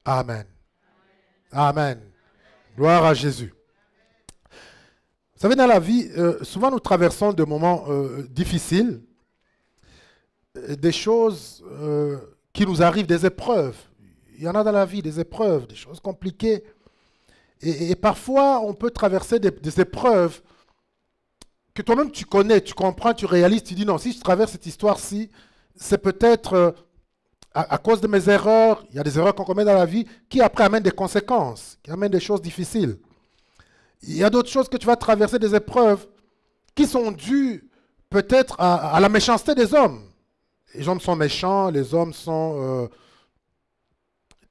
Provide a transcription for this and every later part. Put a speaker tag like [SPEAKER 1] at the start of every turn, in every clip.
[SPEAKER 1] Amen. Amen. Gloire à Jésus. Vous savez, dans la vie, souvent nous traversons des moments difficiles, des choses qui nous arrivent, des épreuves. Il y en a dans la vie, des épreuves, des choses compliquées. Et parfois, on peut traverser des épreuves que toi-même tu connais, tu comprends, tu réalises, tu dis non, si je traverse cette histoire-ci, c'est peut-être à cause de mes erreurs. Il y a des erreurs qu'on commet dans la vie qui après amènent des conséquences, qui amènent des choses difficiles. Il y a d'autres choses que tu vas traverser, des épreuves qui sont dues peut-être à la méchanceté des hommes. Les hommes sont méchants, les hommes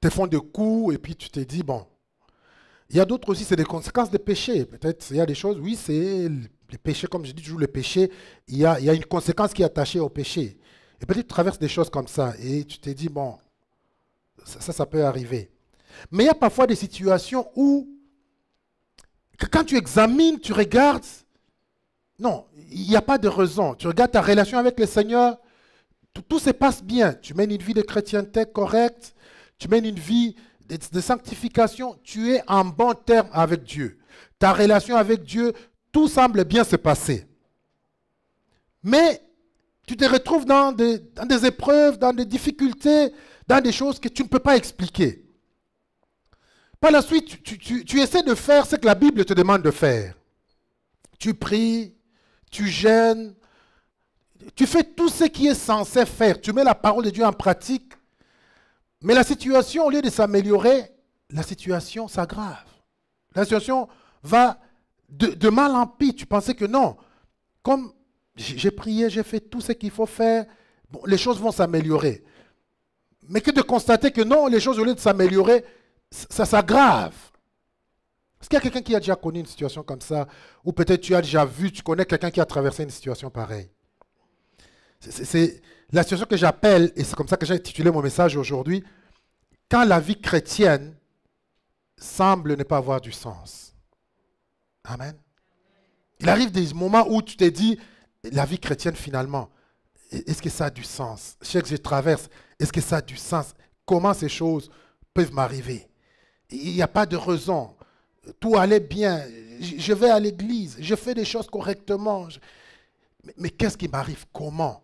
[SPEAKER 1] te font des coups et puis tu te dis bon. Il y a d'autres aussi, c'est des conséquences des péchés. Peut-être il y a des choses, oui, c'est les péchés, comme je dis toujours, les péchés, il y a une conséquence qui est attachée au péché. Et peut-être tu traverses des choses comme ça et tu te dis bon, ça peut arriver. Mais il y a parfois des situations où quand tu examines, tu regardes, non, il n'y a pas de raison. Tu regardes ta relation avec le Seigneur, tout se passe bien. Tu mènes une vie de chrétienté correcte, tu mènes une vie de sanctification, tu es en bon terme avec Dieu. Ta relation avec Dieu, tout semble bien se passer. Mais tu te retrouves dans des épreuves, dans des difficultés, dans des choses que tu ne peux pas expliquer. Par la suite, tu essaies de faire ce que la Bible te demande de faire. Tu pries, tu jeûnes, tu fais tout ce qui est censé faire. Tu mets la parole de Dieu en pratique. Mais la situation, au lieu de s'améliorer, la situation s'aggrave. La situation va de mal en pis. Tu pensais que non. Comme j'ai prié, j'ai fait tout ce qu'il faut faire, bon, les choses vont s'améliorer. Mais que de constater que non, les choses, au lieu de s'améliorer, ça s'aggrave. Est-ce qu'il y a quelqu'un qui a déjà connu une situation comme ça? Ou peut-être tu as déjà vu, tu connais quelqu'un qui a traversé une situation pareille? C'est la situation que j'appelle, et c'est comme ça que j'ai intitulé mon message aujourd'hui, quand la vie chrétienne semble ne pas avoir du sens. Amen. Il arrive des moments où tu te dis, la vie chrétienne finalement, est-ce que ça a du sens? Je sais que je traverse, est-ce que ça a du sens? Comment ces choses peuvent m'arriver? Il n'y a pas de raison. Tout allait bien. Je vais à l'église. Je fais des choses correctement. Mais qu'est-ce qui m'arrive? Comment?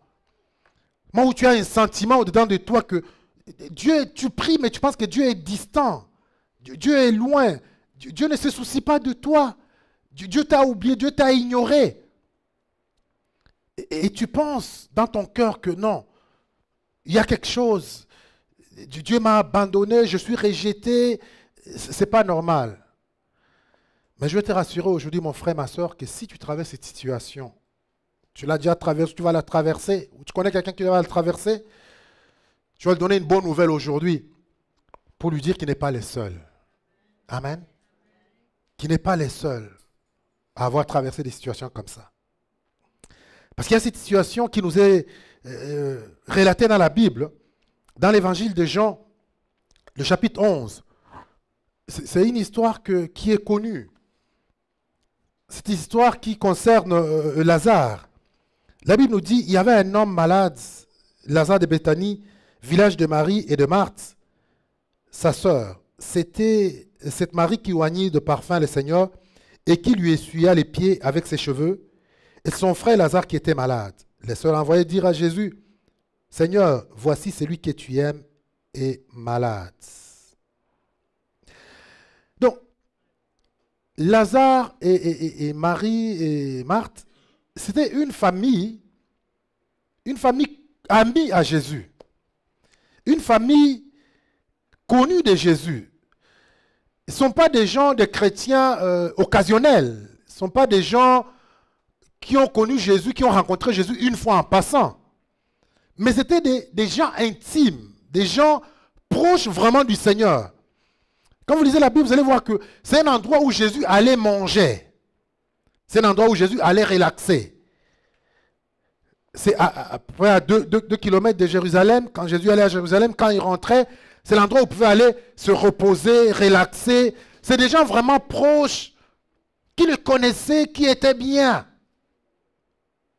[SPEAKER 1] Moi, où tu as un sentiment au-dedans de toi que Dieu, tu pries, mais tu penses que Dieu est distant. Dieu est loin. Dieu ne se soucie pas de toi. Dieu t'a oublié, Dieu t'a ignoré. Et tu penses dans ton cœur que non, il y a quelque chose. Dieu m'a abandonné, je suis rejeté. Ce n'est pas normal. Mais je vais te rassurer aujourd'hui, mon frère, ma soeur, que si tu traverses cette situation, tu l'as déjà traversée, tu vas la traverser, ou tu connais quelqu'un qui va la traverser, tu vas lui donner une bonne nouvelle aujourd'hui pour lui dire qu'il n'est pas le seul. Amen. Qu'il n'est pas le seul à avoir traversé des situations comme ça. Parce qu'il y a cette situation qui nous est relatée dans la Bible, dans l'évangile de Jean, le chapitre 11. C'est une histoire qui est connue. C'est une histoire qui concerne Lazare. La Bible nous dit qu'il y avait un homme malade, Lazare de Béthanie, village de Marie et de Marthe, sa sœur. C'était cette Marie qui oignit de parfum le Seigneur et qui lui essuya les pieds avec ses cheveux. Et son frère Lazare qui était malade. Les sœurs envoyaient dire à Jésus, « Seigneur, voici celui que tu aimes est malade. » Donc, Lazare et Marie et Marthe, c'était une famille amie à Jésus. Une famille connue de Jésus. Ce ne sont pas des gens, des chrétiens occasionnels. Ce ne sont pas des gens qui ont connu Jésus, qui ont rencontré Jésus une fois en passant. Mais c'était des gens intimes, des gens proches vraiment du Seigneur. Quand vous lisez la Bible, vous allez voir que c'est un endroit où Jésus allait manger. C'est un endroit où Jésus allait relaxer. C'est à peu près à 2 kilomètres de Jérusalem. Quand Jésus allait à Jérusalem, quand il rentrait, c'est l'endroit où il pouvait aller se reposer, relaxer. C'est des gens vraiment proches, qui le connaissaient, qui étaient bien.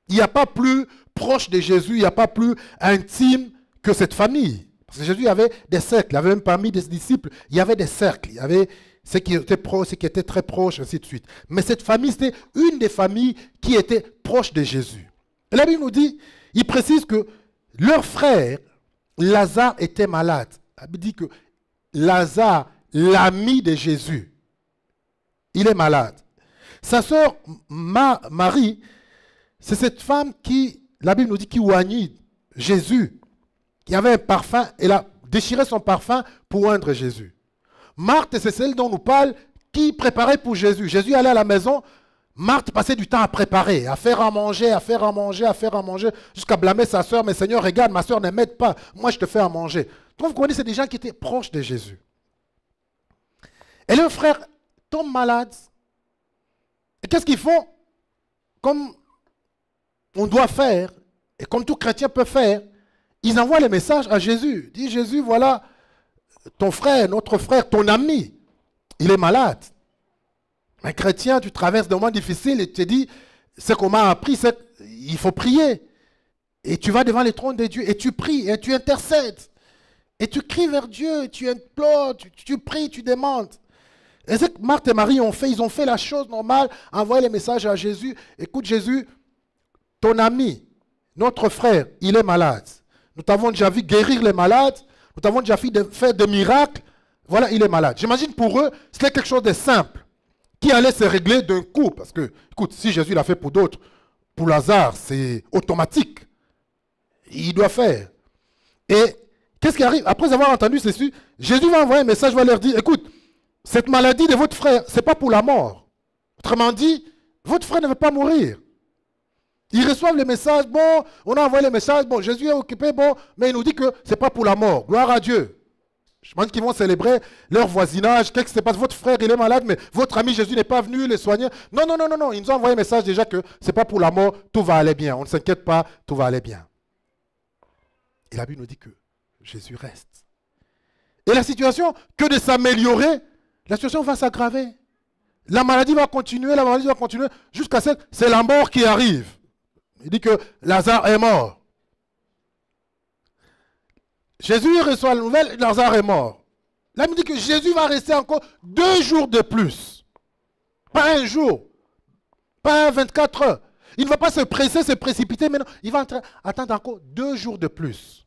[SPEAKER 1] Il n'y a pas plus proche de Jésus, il n'y a pas plus intime que cette famille. Jésus avait des cercles, il avait même parmi des disciples, il y avait des cercles, il y avait ceux qui étaient proches, ceux qui étaient très proches, ainsi de suite. Mais cette famille, c'était une des familles qui était proche de Jésus. Et la Bible nous dit, il précise que leur frère, Lazare, était malade. La Bible dit que Lazare, l'ami de Jésus, il est malade. Sa sœur Marie, c'est cette femme qui, la Bible nous dit, qui oignit Jésus, qui avait un parfum, elle a déchiré son parfum pour oindre Jésus. Marthe, c'est celle dont on nous parle, qui préparait pour Jésus. Jésus allait à la maison, Marthe passait du temps à préparer, à faire à manger, à faire à manger, à faire à manger, jusqu'à blâmer sa soeur. Mais Seigneur, regarde, ma soeur ne m'aide pas, moi je te fais à manger. Donc vous comprenez, c'est des gens qui étaient proches de Jésus. Et leurs frères tombent malades. Et qu'est-ce qu'ils font? Comme on doit faire, et comme tout chrétien peut faire, ils envoient les messages à Jésus. Ils disent, Jésus, voilà, ton frère, notre frère, ton ami, il est malade. Un chrétien, tu traverses des moments difficiles et tu te dis, ce qu'on m'a appris, c'est qu'il faut prier. Et tu vas devant les trônes de Dieu et tu pries et tu intercèdes. Et tu cries vers Dieu, tu implores, tu pries, tu demandes. Et ce que Marthe et Marie ont fait, ils ont fait la chose normale, envoyé les messages à Jésus. Écoute Jésus, ton ami, notre frère, il est malade. Nous t'avons déjà vu guérir les malades, nous t'avons déjà vu faire des miracles. Voilà, il est malade. J'imagine pour eux, c'était quelque chose de simple, qui allait se régler d'un coup. Parce que, écoute, si Jésus l'a fait pour d'autres, pour Lazare, c'est automatique. Il doit faire. Et qu'est-ce qui arrive? Après avoir entendu ceci, Jésus va envoyer un message, va leur dire, écoute, cette maladie de votre frère, ce n'est pas pour la mort. Autrement dit, votre frère ne veut pas mourir. Ils reçoivent le message, bon, on a envoyé le message, bon, Jésus est occupé, bon, mais il nous dit que ce n'est pas pour la mort. Gloire à Dieu. Je pense qu'ils vont célébrer leur voisinage. Qu'est-ce qui se passe? Votre frère, il est malade, mais votre ami Jésus n'est pas venu le soigner. Non, non, non, non, non. Ils nous ont envoyé un message déjà que ce n'est pas pour la mort, tout va aller bien. On ne s'inquiète pas, tout va aller bien. Et la Bible nous dit que Jésus reste. Et la situation, que de s'améliorer, la situation va s'aggraver. La maladie va continuer, jusqu'à ce que c'est la mort qui arrive. Il dit que Lazare est mort. Jésus reçoit la nouvelle, Lazare est mort. Là, il me dit que Jésus va rester encore 2 jours de plus. Pas un jour. Pas 24 heures. Il ne va pas se presser, se précipiter, mais non, il va attendre encore 2 jours de plus.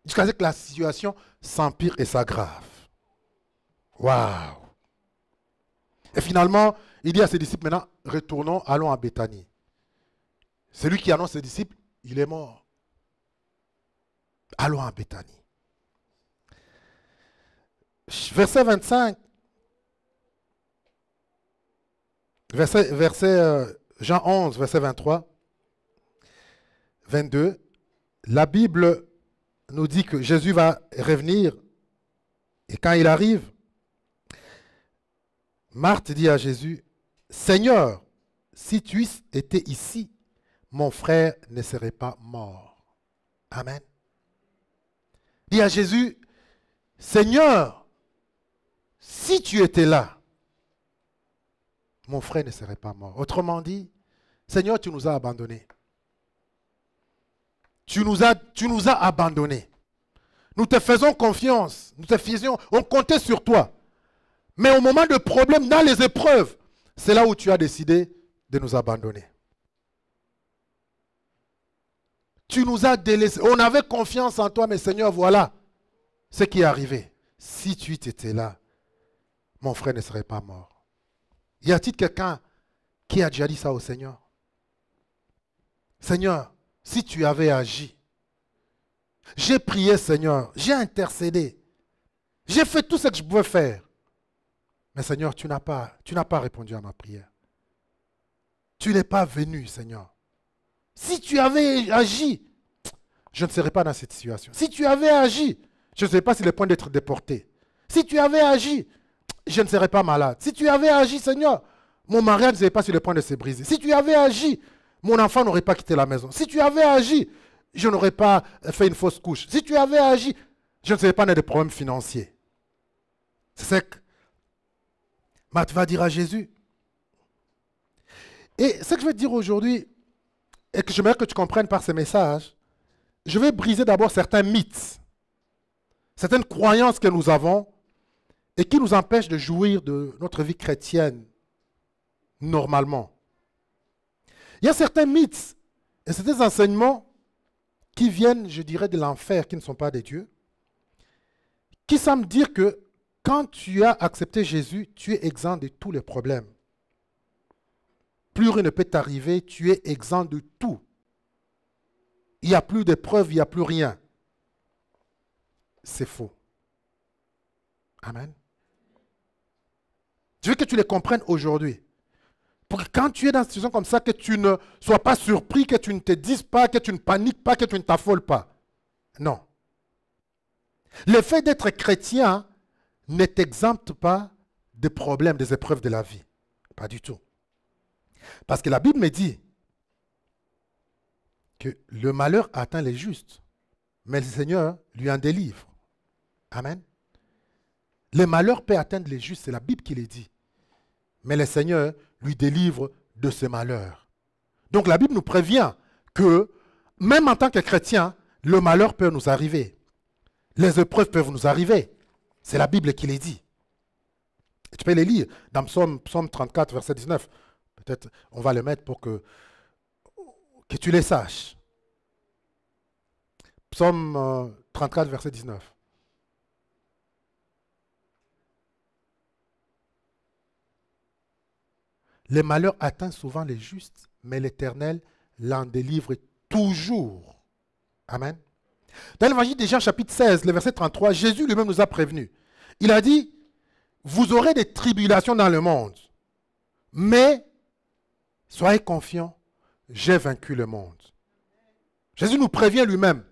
[SPEAKER 1] Jusqu'à ce que la situation s'empire et s'aggrave. Waouh! Et finalement, il dit à ses disciples, maintenant, retournons, allons à Béthanie. Celui qui annonce ses disciples, il est mort. Allons à Béthanie. Verset 25. Jean 11, verset 23. 22. La Bible nous dit que Jésus va revenir. Et quand il arrive, Marthe dit à Jésus, Seigneur, si tu étais ici, mon frère ne serait pas mort. Amen. Dit à Jésus, Seigneur, si tu étais là, mon frère ne serait pas mort. Autrement dit, Seigneur, tu nous as abandonnés. Tu nous as abandonnés. Nous te faisons confiance, on comptait sur toi. Mais au moment de problème, dans les épreuves, c'est là où tu as décidé de nous abandonner. Tu nous as délaissés. On avait confiance en toi, mais Seigneur, voilà ce qui est arrivé. Si tu étais là, mon frère ne serait pas mort. Y a-t-il quelqu'un qui a déjà dit ça au Seigneur? Seigneur, si tu avais agi, j'ai prié, Seigneur, j'ai intercédé, j'ai fait tout ce que je pouvais faire. Mais Seigneur, tu n'as pas répondu à ma prière. Tu n'es pas venu, Seigneur. Si tu avais agi, je ne serais pas dans cette situation. Si tu avais agi, je ne serais pas sur le point d'être déporté. Si tu avais agi, je ne serais pas malade. Si tu avais agi, Seigneur, mon mariage ne serait pas sur le point de se briser. Si tu avais agi, mon enfant n'aurait pas quitté la maison. Si tu avais agi, je n'aurais pas fait une fausse couche. Si tu avais agi, je ne serais pas dans des problèmes financiers. C'est ce que Marthe va dire à Jésus. Et ce que je vais te dire aujourd'hui, et que j'aimerais que tu comprennes par ce message, je vais briser d'abord certains mythes certaines croyances que nous avons et qui nous empêchent de jouir de notre vie chrétienne normalement. Il y a certains mythes et certains enseignements qui viennent, je dirais, de l'enfer, qui ne sont pas des dieux, qui semblent dire que quand tu as accepté Jésus, tu es exempt de tous les problèmes. Plus rien ne peut t'arriver, tu es exempt de tout. Il n'y a plus d'épreuves, il n'y a plus rien. C'est faux. Amen. Je veux que tu les comprennes aujourd'hui. Pour que quand tu es dans une situation comme ça, que tu ne sois pas surpris, que tu ne te dises pas, que tu ne paniques pas, que tu ne t'affoles pas. Non. Le fait d'être chrétien ne t'exempte pas des problèmes, des épreuves de la vie. Pas du tout. Parce que la Bible me dit que le malheur atteint les justes, mais le Seigneur lui en délivre. Amen. Le malheur peut atteindre les justes, c'est la Bible qui le dit. Mais le Seigneur lui délivre de ce malheur. Donc la Bible nous prévient que même en tant que chrétien, le malheur peut nous arriver. Les épreuves peuvent nous arriver. C'est la Bible qui les dit. Et tu peux les lire dans Psaume 34, verset 19. Peut-être on va le mettre pour que tu les saches. Psaume 34, verset 19. Les malheurs atteignent souvent les justes, mais l'Éternel l'en délivre toujours. Amen. Dans l'évangile de Jean, chapitre 16, le verset 33, Jésus lui-même nous a prévenus. Il a dit, vous aurez des tribulations dans le monde, mais soyez confiants, j'ai vaincu le monde. Jésus nous prévient lui-même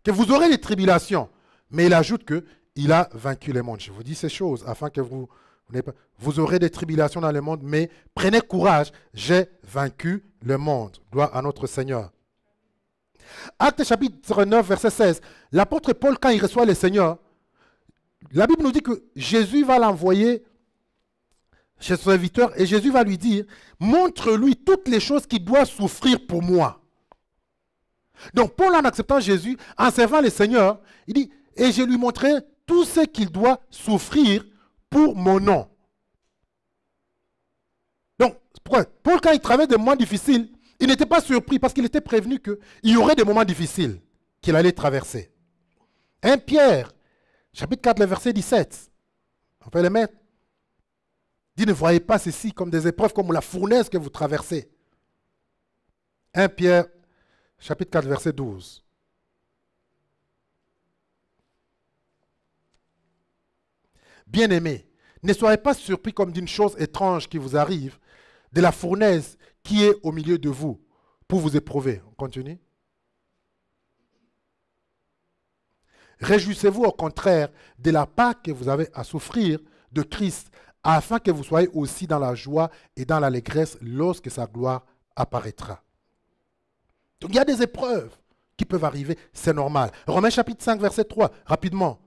[SPEAKER 1] que vous aurez des tribulations, mais il ajoute qu'il a vaincu le monde. Je vous dis ces choses afin que vous aurez des tribulations dans le monde, mais prenez courage, j'ai vaincu le monde. Gloire à notre Seigneur. Actes chapitre 9, verset 16. L'apôtre Paul, quand il reçoit le Seigneur, la Bible nous dit que Jésus va l'envoyer chez son serviteur et Jésus va lui dire, montre-lui toutes les choses qu'il doit souffrir pour moi. Donc Paul, en acceptant Jésus, en servant le Seigneur, il dit, et je lui montrerai tout ce qu'il doit souffrir pour mon nom. Donc, pourquoi Paul, quand il traverse des moments difficiles, il n'était pas surpris parce qu'il était prévenu qu'il y aurait des moments difficiles qu'il allait traverser. 1 Pierre, chapitre 4, le verset 17. On peut le mettre. Il dit, ne voyez pas ceci comme des épreuves, comme la fournaise que vous traversez. 1 Pierre, chapitre 4, verset 12. Bien-aimés, ne soyez pas surpris comme d'une chose étrange qui vous arrive, de la fournaise qui est au milieu de vous, pour vous éprouver. On continue. Réjouissez-vous au contraire de la part que vous avez à souffrir de Christ, afin que vous soyez aussi dans la joie et dans l'allégresse lorsque sa gloire apparaîtra. Donc il y a des épreuves qui peuvent arriver, c'est normal. Romains chapitre 5, verset 3, rapidement.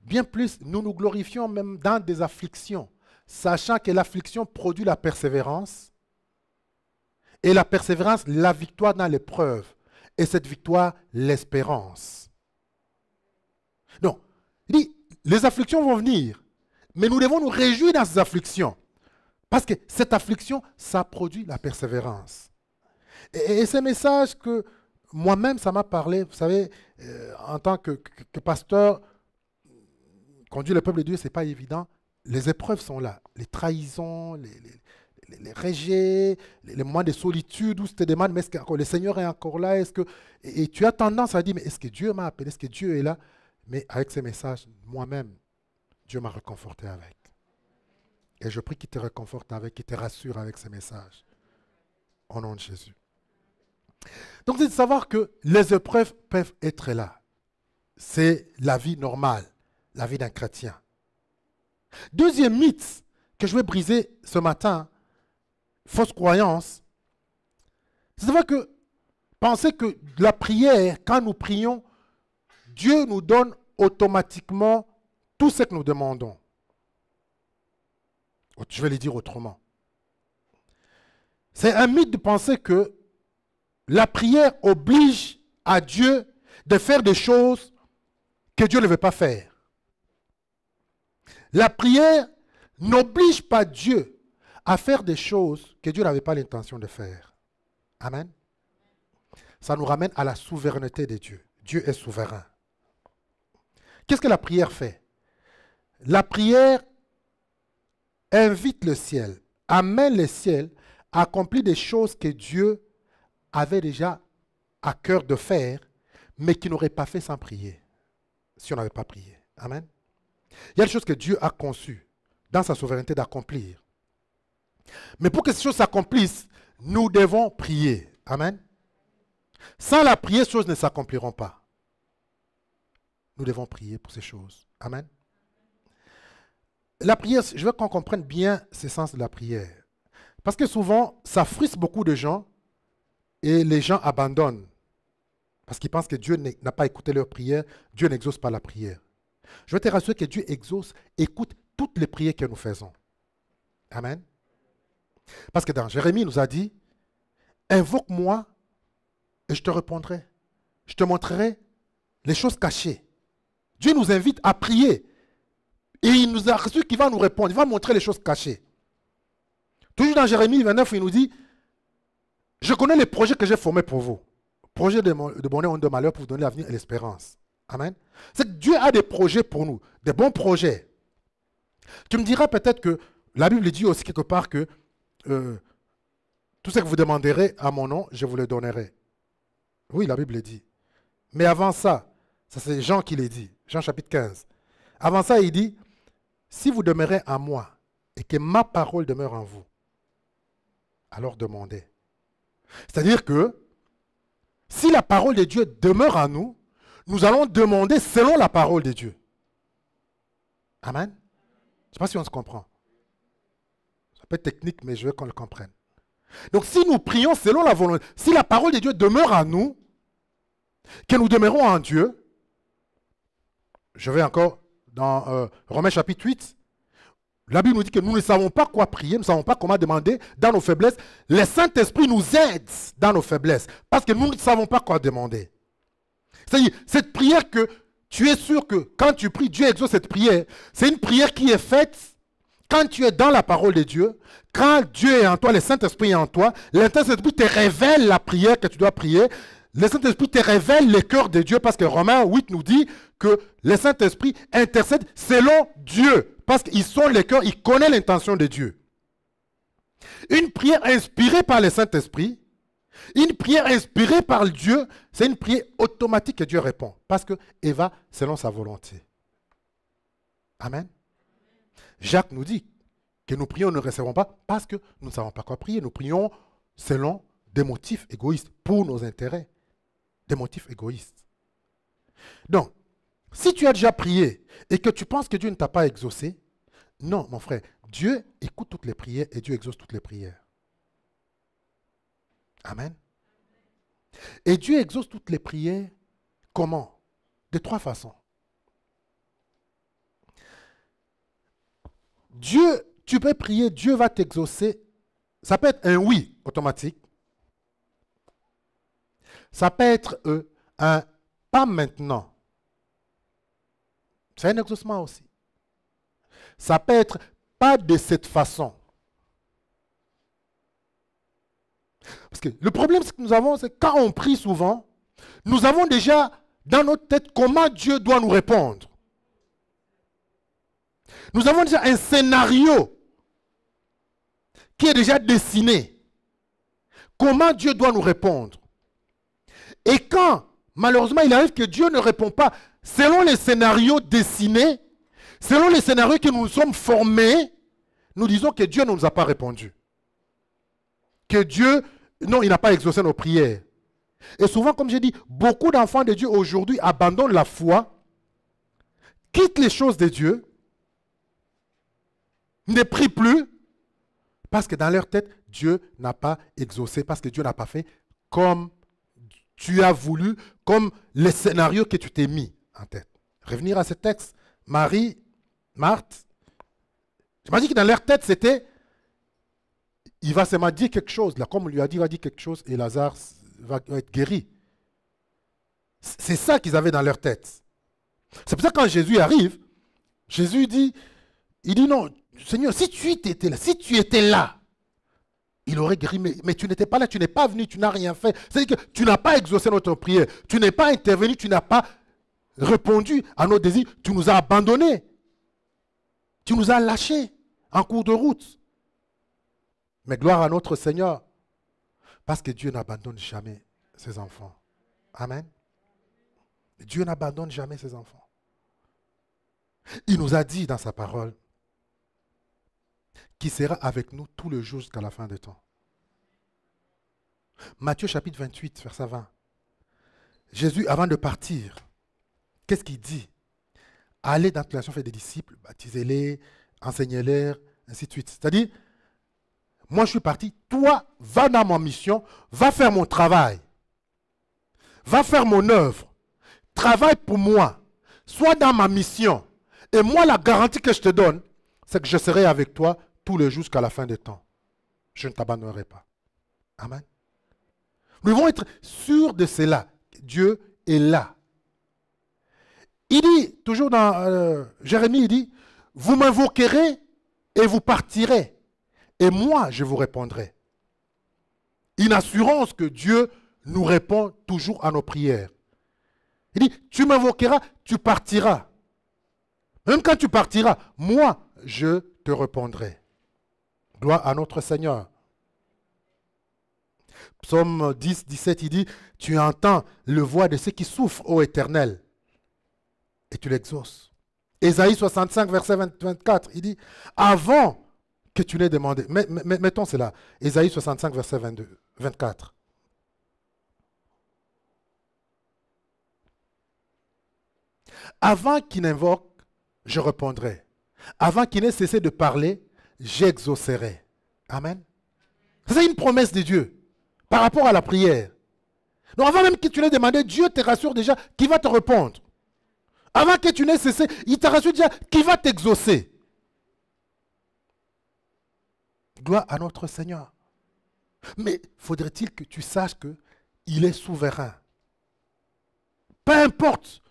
[SPEAKER 1] Bien plus, nous nous glorifions même dans des afflictions, sachant que l'affliction produit la persévérance, et la persévérance, la victoire dans l'épreuve, et cette victoire, l'espérance. Donc, il dit, les afflictions vont venir, mais nous devons nous réjouir dans ces afflictions, parce que cette affliction, ça produit la persévérance. Et ce message que moi-même, ça m'a parlé, vous savez, en tant que pasteur, conduire le peuple de Dieu, ce n'est pas évident. Les épreuves sont là. Les trahisons, les rejets, les moments de solitude où tu te demandes, mais est-ce que le Seigneur est encore là? Et tu as tendance à dire, mais est-ce que Dieu m'a appelé? Est-ce que Dieu est là? Mais avec ces messages, moi-même, Dieu m'a réconforté avec. Et je prie qu'il te réconforte avec, qu'il te rassure avec ces messages. Au nom de Jésus. Donc, c'est de savoir que les épreuves peuvent être là. C'est la vie normale. La vie d'un chrétien. Deuxième mythe que je vais briser ce matin, fausse croyance, c'est de voir que penser que la prière, quand nous prions, Dieu nous donne automatiquement tout ce que nous demandons. Je vais le dire autrement. C'est un mythe de penser que la prière oblige à Dieu de faire des choses que Dieu ne veut pas faire. La prière n'oblige pas Dieu à faire des choses que Dieu n'avait pas l'intention de faire. Amen. Ça nous ramène à la souveraineté de Dieu. Dieu est souverain. Qu'est-ce que la prière fait? La prière invite le ciel, amène le ciel à accomplir des choses que Dieu avait déjà à cœur de faire, mais qui n'aurait pas fait sans prier, si on n'avait pas prié. Amen. Il y a des choses que Dieu a conçues dans sa souveraineté d'accomplir. Mais pour que ces choses s'accomplissent, nous devons prier. Amen. Sans la prière, ces choses ne s'accompliront pas. Nous devons prier pour ces choses. Amen. La prière, je veux qu'on comprenne bien ce sens de la prière. Parce que souvent, ça frustre beaucoup de gens et les gens abandonnent. Parce qu'ils pensent que Dieu n'a pas écouté leur prière, Dieu n'exauce pas la prière. Je veux te rassurer que Dieu exauce, écoute toutes les prières que nous faisons. Amen. Parce que dans Jérémie, il nous a dit, invoque-moi et je te répondrai. Je te montrerai les choses cachées. Dieu nous invite à prier. Et il nous a reçu qu'il va nous répondre. Il va montrer les choses cachées. Toujours dans Jérémie 29, il nous dit, je connais les projets que j'ai formés pour vous. Projets de bonheur ou de malheur pour vous donner l'avenir et l'espérance. Amen. C'est que Dieu a des projets pour nous. Des bons projets. Tu me diras peut-être que la Bible dit aussi quelque part que tout ce que vous demanderez à mon nom, je vous le donnerai. Oui, la Bible le dit. Mais avant ça c'est Jean qui le dit. Jean chapitre 15. Avant ça, il dit, si vous demeurez en moi et que ma parole demeure en vous, alors demandez. C'est-à-dire que si la parole de Dieu demeure en nous, nous allons demander selon la parole de Dieu. Amen. Je ne sais pas si on se comprend. Ça peut être technique, mais je veux qu'on le comprenne. Donc si nous prions selon la volonté, si la parole de Dieu demeure en nous, que nous demeurons en Dieu, je vais encore dans Romains chapitre 8, la Bible nous dit que nous ne savons pas quoi prier, nous ne savons pas comment demander dans nos faiblesses. Le Saint-Esprit nous aide dans nos faiblesses parce que nous ne savons pas quoi demander. C'est-à-dire, cette prière que tu es sûr que quand tu pries, Dieu exauce cette prière. C'est une prière qui est faite quand tu es dans la parole de Dieu, quand Dieu est en toi, le Saint-Esprit est en toi, le Saint-Esprit te révèle la prière que tu dois prier. Le Saint-Esprit te révèle le cœur de Dieu parce que Romains 8 nous dit que le Saint-Esprit intercède selon Dieu. Parce qu'il sonde le cœur, il connaît l'intention de Dieu. Une prière inspirée par le Saint-Esprit, une prière inspirée par Dieu, c'est une prière automatique que Dieu répond. Parce qu'elle va selon sa volonté. Amen. Jacques nous dit que nous prions, nous ne recevons pas parce que nous ne savons pas quoi prier. Nous prions selon des motifs égoïstes pour nos intérêts. Des motifs égoïstes. Donc, si tu as déjà prié et que tu penses que Dieu ne t'a pas exaucé, non, mon frère, Dieu écoute toutes les prières et Dieu exauce toutes les prières. Amen. Et Dieu exauce toutes les prières comment? De 3 façons. Dieu, tu peux prier, Dieu va t'exaucer. Ça peut être un oui automatique. Ça peut être un pas maintenant. C'est un exaucement aussi. Ça peut être pas de cette façon. Parce que le problème que nous avons, c'est que quand on prie souvent, nous avons déjà dans notre tête comment Dieu doit nous répondre. Nous avons déjà un scénario qui est déjà dessiné. Comment Dieu doit nous répondre. Et quand, malheureusement, il arrive que Dieu ne répond pas selon les scénarios dessinés, selon les scénarios que nous sommes formés, nous disons que Dieu ne nous a pas répondu. Que Dieu, non, il n'a pas exaucé nos prières. Et souvent, comme j'ai dit, beaucoup d'enfants de Dieu aujourd'hui abandonnent la foi, quittent les choses de Dieu, ne prient plus, parce que dans leur tête, Dieu n'a pas exaucé, parce que Dieu n'a pas fait comme tu as voulu, comme le scénario que tu t'es mis en tête. Revenir à ce texte, Marie, Marthe, j'imagine que dans leur tête, c'était, il va seulement dire quelque chose. Là, comme on lui a dit, il va dire quelque chose et Lazare va être guéri. C'est ça qu'ils avaient dans leur tête. C'est pour ça que quand Jésus arrive, Jésus dit, il dit non, Seigneur, si tu étais là, il aurait guéri, mais tu n'étais pas là, tu n'es pas venu, tu n'as rien fait. C'est-à-dire que tu n'as pas exaucé notre prière, tu n'es pas intervenu, tu n'as pas répondu à nos désirs, tu nous as abandonnés. Tu nous as lâchés en cours de route. Mais gloire à notre Seigneur, parce que Dieu n'abandonne jamais ses enfants. Amen. Dieu n'abandonne jamais ses enfants. Il nous a dit dans sa parole qu'il sera avec nous tout le jour jusqu'à la fin des temps. Matthieu chapitre 28, verset 20. Jésus, avant de partir, qu'est-ce qu'il dit? Allez dans toute la nation, faites des disciples, baptisez-les, enseignez-les, ainsi de suite. C'est-à-dire, moi je suis parti, toi, va dans ma mission, va faire mon travail, va faire mon œuvre, travaille pour moi, sois dans ma mission. Et moi, la garantie que je te donne, c'est que je serai avec toi tous les jours jusqu'à la fin des temps. Je ne t'abandonnerai pas. Amen. Nous devons être sûrs de cela. Dieu est là. Il dit, toujours dans Jérémie, il dit, vous m'invoquerez et vous partirez. Et moi, je vous répondrai. Une assurance que Dieu nous répond toujours à nos prières. Il dit, tu m'invoqueras, tu partiras. Même quand tu partiras, moi, je te répondrai. Gloire à notre Seigneur. Psaume 10, 17, il dit, tu entends le voix de ceux qui souffrent, ô Éternel, et tu l'exauces. Ésaïe 65, verset 24, il dit, avant que tu l'aies demandé, mettons cela, Ésaïe 65, verset 24. Avant qu'il n'invoque, je répondrai. Avant qu'il n'ait cessé de parler, j'exaucerai. Amen. C'est une promesse de Dieu par rapport à la prière. Donc avant même que tu l'aies demandé, Dieu te rassure déjà qu'il va te répondre. Avant que tu n'aies cessé, il te rassure déjà qu'il va t'exaucer. Gloire à notre Seigneur. Mais faudrait-il que tu saches qu'il est souverain. Peu importe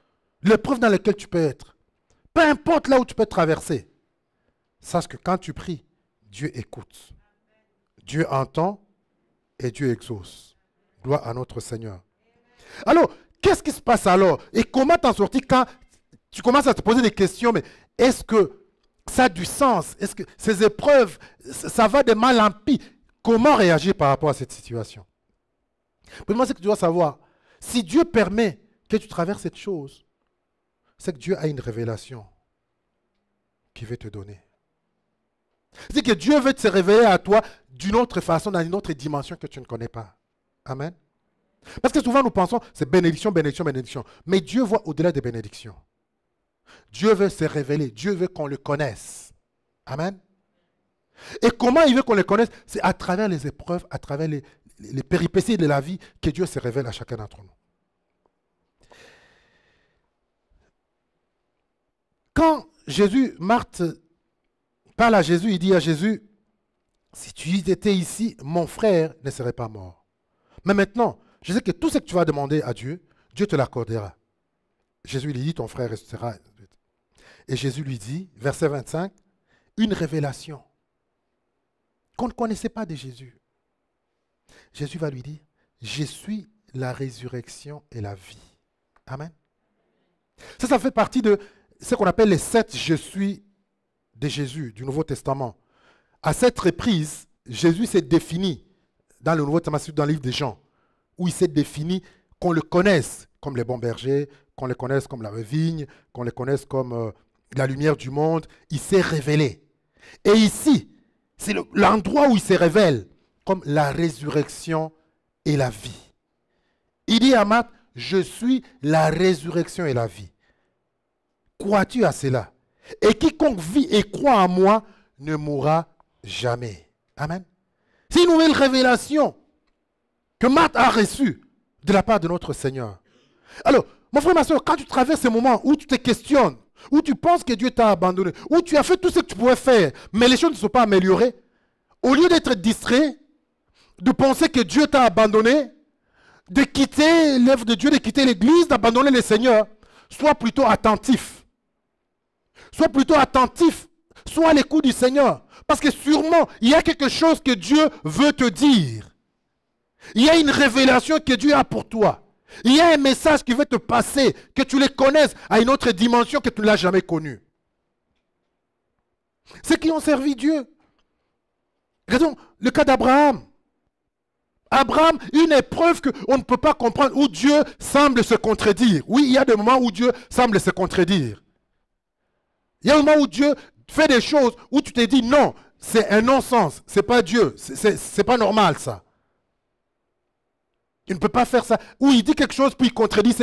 [SPEAKER 1] l'épreuve dans laquelle tu peux être. Peu importe là où tu peux traverser. Sache que quand tu pries, Dieu écoute. Dieu entend et Dieu exauce. Gloire à notre Seigneur. Alors, qu'est-ce qui se passe alors? Et comment t'en sortir quand tu commences à te poser des questions? Mais est-ce que ça a du sens? Est-ce que ces épreuves, ça va de mal en pis? Comment réagir par rapport à cette situation? Pour moi, c'est que tu dois savoir, si Dieu permet que tu traverses cette chose, c'est que Dieu a une révélation qu'il veut te donner. C'est que Dieu veut te révéler à toi d'une autre façon, dans une autre dimension que tu ne connais pas. Amen. Parce que souvent nous pensons, c'est bénédiction, bénédiction, bénédiction. Mais Dieu voit au-delà des bénédictions. Dieu veut se révéler. Dieu veut qu'on le connaisse. Amen. Et comment il veut qu'on le connaisse? C'est à travers les épreuves, à travers les péripéties de la vie que Dieu se révèle à chacun d'entre nous. Quand Marthe parle à Jésus, il dit à Jésus, si tu étais ici, mon frère ne serait pas mort. Mais maintenant, je sais que tout ce que tu vas demander à Dieu, Dieu te l'accordera. Jésus lui dit, ton frère restera. Et Jésus lui dit, verset 25, une révélation qu'on ne connaissait pas de Jésus. Jésus va lui dire, je suis la résurrection et la vie. Amen. Ça fait partie de ce qu'on appelle les 7 je suis de Jésus, du Nouveau Testament. À cette reprise, Jésus s'est défini dans le Nouveau Testament, dans le livre des Jean, où il s'est défini qu'on le connaisse comme les bons bergers, qu'on le connaisse comme la vigne, qu'on le connaisse comme la lumière du monde. Il s'est révélé. Et ici, c'est l'endroit où il se révèle comme la résurrection et la vie. Il dit à Marthe, je suis la résurrection et la vie. Crois-tu à cela? Et quiconque vit et croit en moi ne mourra jamais. Amen. C'est une nouvelle révélation que Marthe a reçue de la part de notre Seigneur. Alors, mon frère, ma soeur, quand tu traverses ces moments où tu te questionnes, où tu penses que Dieu t'a abandonné, où tu as fait tout ce que tu pouvais faire, mais les choses ne sont pas améliorées, Au lieu d'être distrait, de penser que Dieu t'a abandonné, de quitter l'œuvre de Dieu, de quitter l'église, d'abandonner le Seigneur, sois plutôt attentif. Sois plutôt attentif. Sois à l'écoute du Seigneur. Parce que sûrement, il y a quelque chose que Dieu veut te dire. Il y a une révélation que Dieu a pour toi. Il y a un message qui veut te passer, que tu le connaisses à une autre dimension que tu ne l'as jamais connue. Ceux qui ont servi Dieu. Regardons le cas d'Abraham. Abraham, une épreuve qu'on ne peut pas comprendre, où Dieu semble se contredire. Oui, il y a des moments où Dieu semble se contredire. Il y a un moment où Dieu fait des choses où tu te dis non, c'est un non-sens, c'est pas Dieu, c'est pas normal ça. Il ne peut pas faire ça. Ou il dit quelque chose puis il contredit,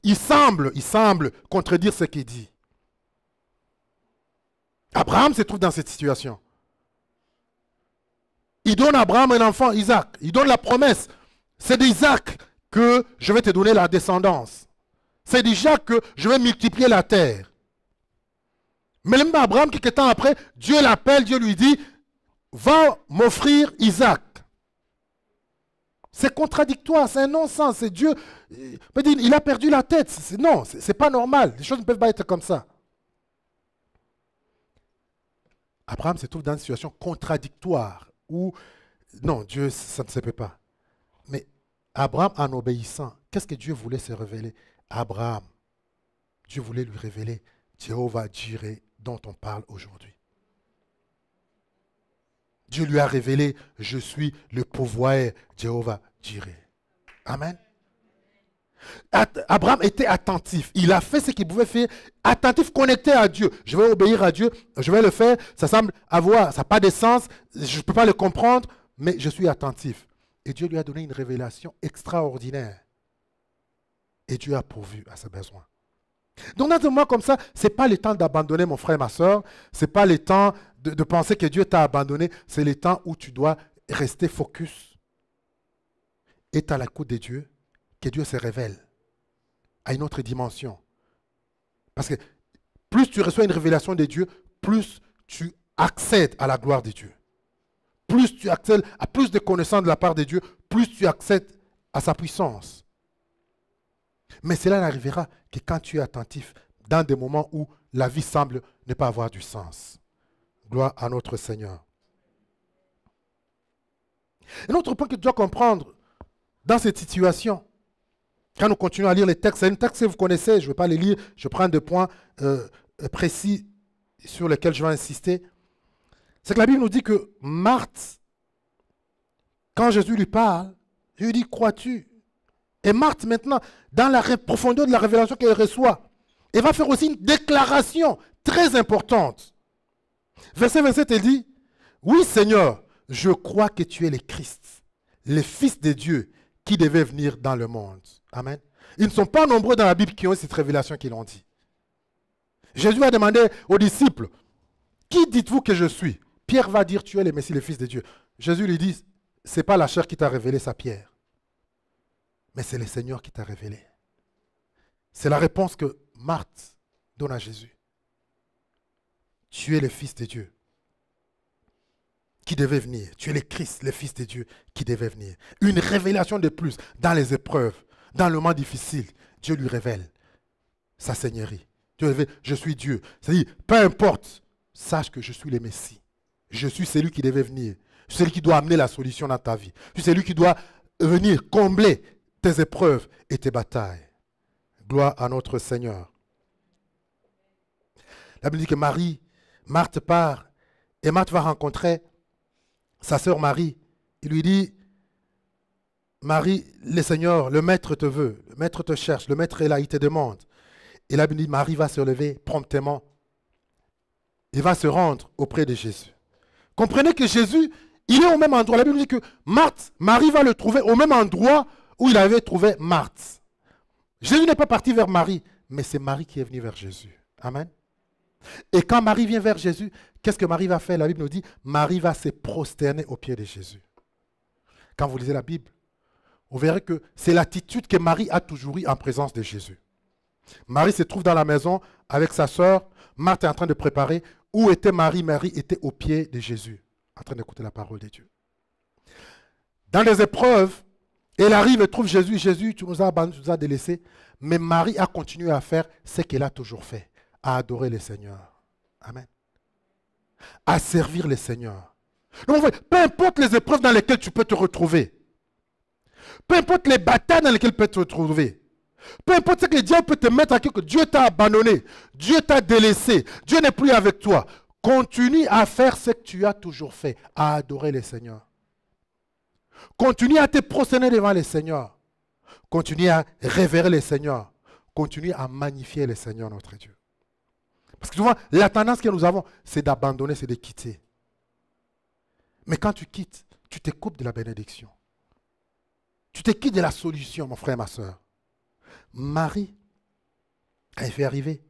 [SPEAKER 1] il semble contredire ce qu'il dit. Abraham se trouve dans cette situation. Il donne à Abraham un enfant, Isaac. Il donne la promesse. C'est d'Isaac que je vais te donner la descendance. C'est d'Isaac que je vais multiplier la terre. Mais même Abraham, quelques temps après, Dieu l'appelle, Dieu lui dit, va m'offrir Isaac. C'est contradictoire, c'est un non-sens. C'est Dieu, il a perdu la tête. Non, c'est pas normal. Les choses ne peuvent pas être comme ça. Abraham se trouve dans une situation contradictoire où, non, Dieu, ça ne se peut pas. Mais Abraham, en obéissant, qu'est-ce que Dieu voulait se révéler? Abraham, Dieu voulait lui révéler Jéhovah Jireh dont on parle aujourd'hui. Dieu lui a révélé, je suis le pourvoyeur, Jéhovah Jireh. Amen. Abraham était attentif. Il a fait ce qu'il pouvait faire. Attentif, connecté à Dieu. Je vais obéir à Dieu. Je vais le faire. Ça semble avoir, ça n'a pas de sens. Je ne peux pas le comprendre, mais je suis attentif. Et Dieu lui a donné une révélation extraordinaire. Et Dieu a pourvu à ses besoins. Donc dans un moment comme ça, ce n'est pas le temps d'abandonner mon frère et ma soeur. Ce n'est pas le temps de penser que Dieu t'a abandonné. C'est le temps où tu dois rester focus. Et à l'écoute de Dieu, que Dieu se révèle à une autre dimension. Parce que plus tu reçois une révélation de Dieu, plus tu accèdes à la gloire de Dieu. Plus tu accèdes à plus de connaissances de la part de Dieu, plus tu accèdes à sa puissance. Mais cela n'arrivera que quand tu es attentif dans des moments où la vie semble ne pas avoir du sens. Gloire à notre Seigneur. Un autre point que tu dois comprendre dans cette situation, quand nous continuons à lire les textes, c'est un texte que vous connaissez, je ne vais pas les lire, je prends des points précis sur lesquels je vais insister. C'est que la Bible nous dit que Marthe, quand Jésus lui parle, je lui dis, crois-tu? Et Marthe, maintenant, dans la profondeur de la révélation qu'elle reçoit, elle va faire aussi une déclaration très importante. Verset 27, elle dit, oui Seigneur, je crois que tu es le Christ, le Fils de Dieu qui devait venir dans le monde. Amen. Ils ne sont pas nombreux dans la Bible qui ont cette révélation qu'ils l'ont dit. Jésus va demander aux disciples, qui dites-vous que je suis? Pierre va dire, tu es le Messie, le Fils de Dieu. Jésus lui dit, ce n'est pas la chair qui t'a révélé ça, Pierre. Mais c'est le Seigneur qui t'a révélé. C'est la réponse que Marthe donne à Jésus. Tu es le Fils de Dieu qui devait venir. Tu es le Christ, le Fils de Dieu qui devait venir. Une révélation de plus dans les épreuves, dans le moment difficile. Dieu lui révèle sa seigneurie. Dieu révèle, je suis Dieu. C'est-à-dire, peu importe, sache que je suis le Messie. Je suis celui qui devait venir. Je suis celui qui doit amener la solution dans ta vie. Je suis celui qui doit venir combler tes épreuves et tes batailles. Gloire à notre Seigneur. La Bible dit que Marthe part, et Marthe va rencontrer sa sœur Marie. Il lui dit, Marie, le Seigneur, le Maître te veut, le Maître te cherche, le Maître est là, il te demande. Et la Bible dit, Marie va se lever promptement. Il va se rendre auprès de Jésus. Comprenez que Jésus, il est au même endroit. La Bible dit que Marie va le trouver au même endroit où il avait trouvé Marthe. Jésus n'est pas parti vers Marie, mais c'est Marie qui est venue vers Jésus. Amen. Et quand Marie vient vers Jésus, qu'est-ce que Marie va faire? La Bible nous dit, Marie va se prosterner aux pieds de Jésus. Quand vous lisez la Bible, vous verrez que c'est l'attitude que Marie a toujours eue en présence de Jésus. Marie se trouve dans la maison avec sa sœur. Marthe est en train de préparer. Où était Marie? Marie était aux pieds de Jésus. en train d'écouter la parole de Dieu. Dans les épreuves, elle arrive et trouve Jésus. Jésus, tu nous as abandonnés, tu nous as délaissés. Mais Marie a continué à faire ce qu'elle a toujours fait, à adorer le Seigneur. Amen. À servir le Seigneur. Donc, peu importe les épreuves dans lesquelles tu peux te retrouver, peu importe les batailles dans lesquelles tu peux te retrouver, peu importe ce que le diable peut te mettre à que Dieu t'a abandonné, Dieu t'a délaissé, Dieu n'est plus avec toi, continue à faire ce que tu as toujours fait, à adorer le Seigneur. Continue à te prosterner devant le Seigneur. Continue à révérer le Seigneur. Continue à magnifier le Seigneur notre Dieu. Parce que souvent, la tendance que nous avons, c'est d'abandonner, c'est de quitter. Mais quand tu quittes, tu te coupes de la bénédiction. Tu te quittes de la solution, mon frère, ma soeur. Marie, elle fait arriver.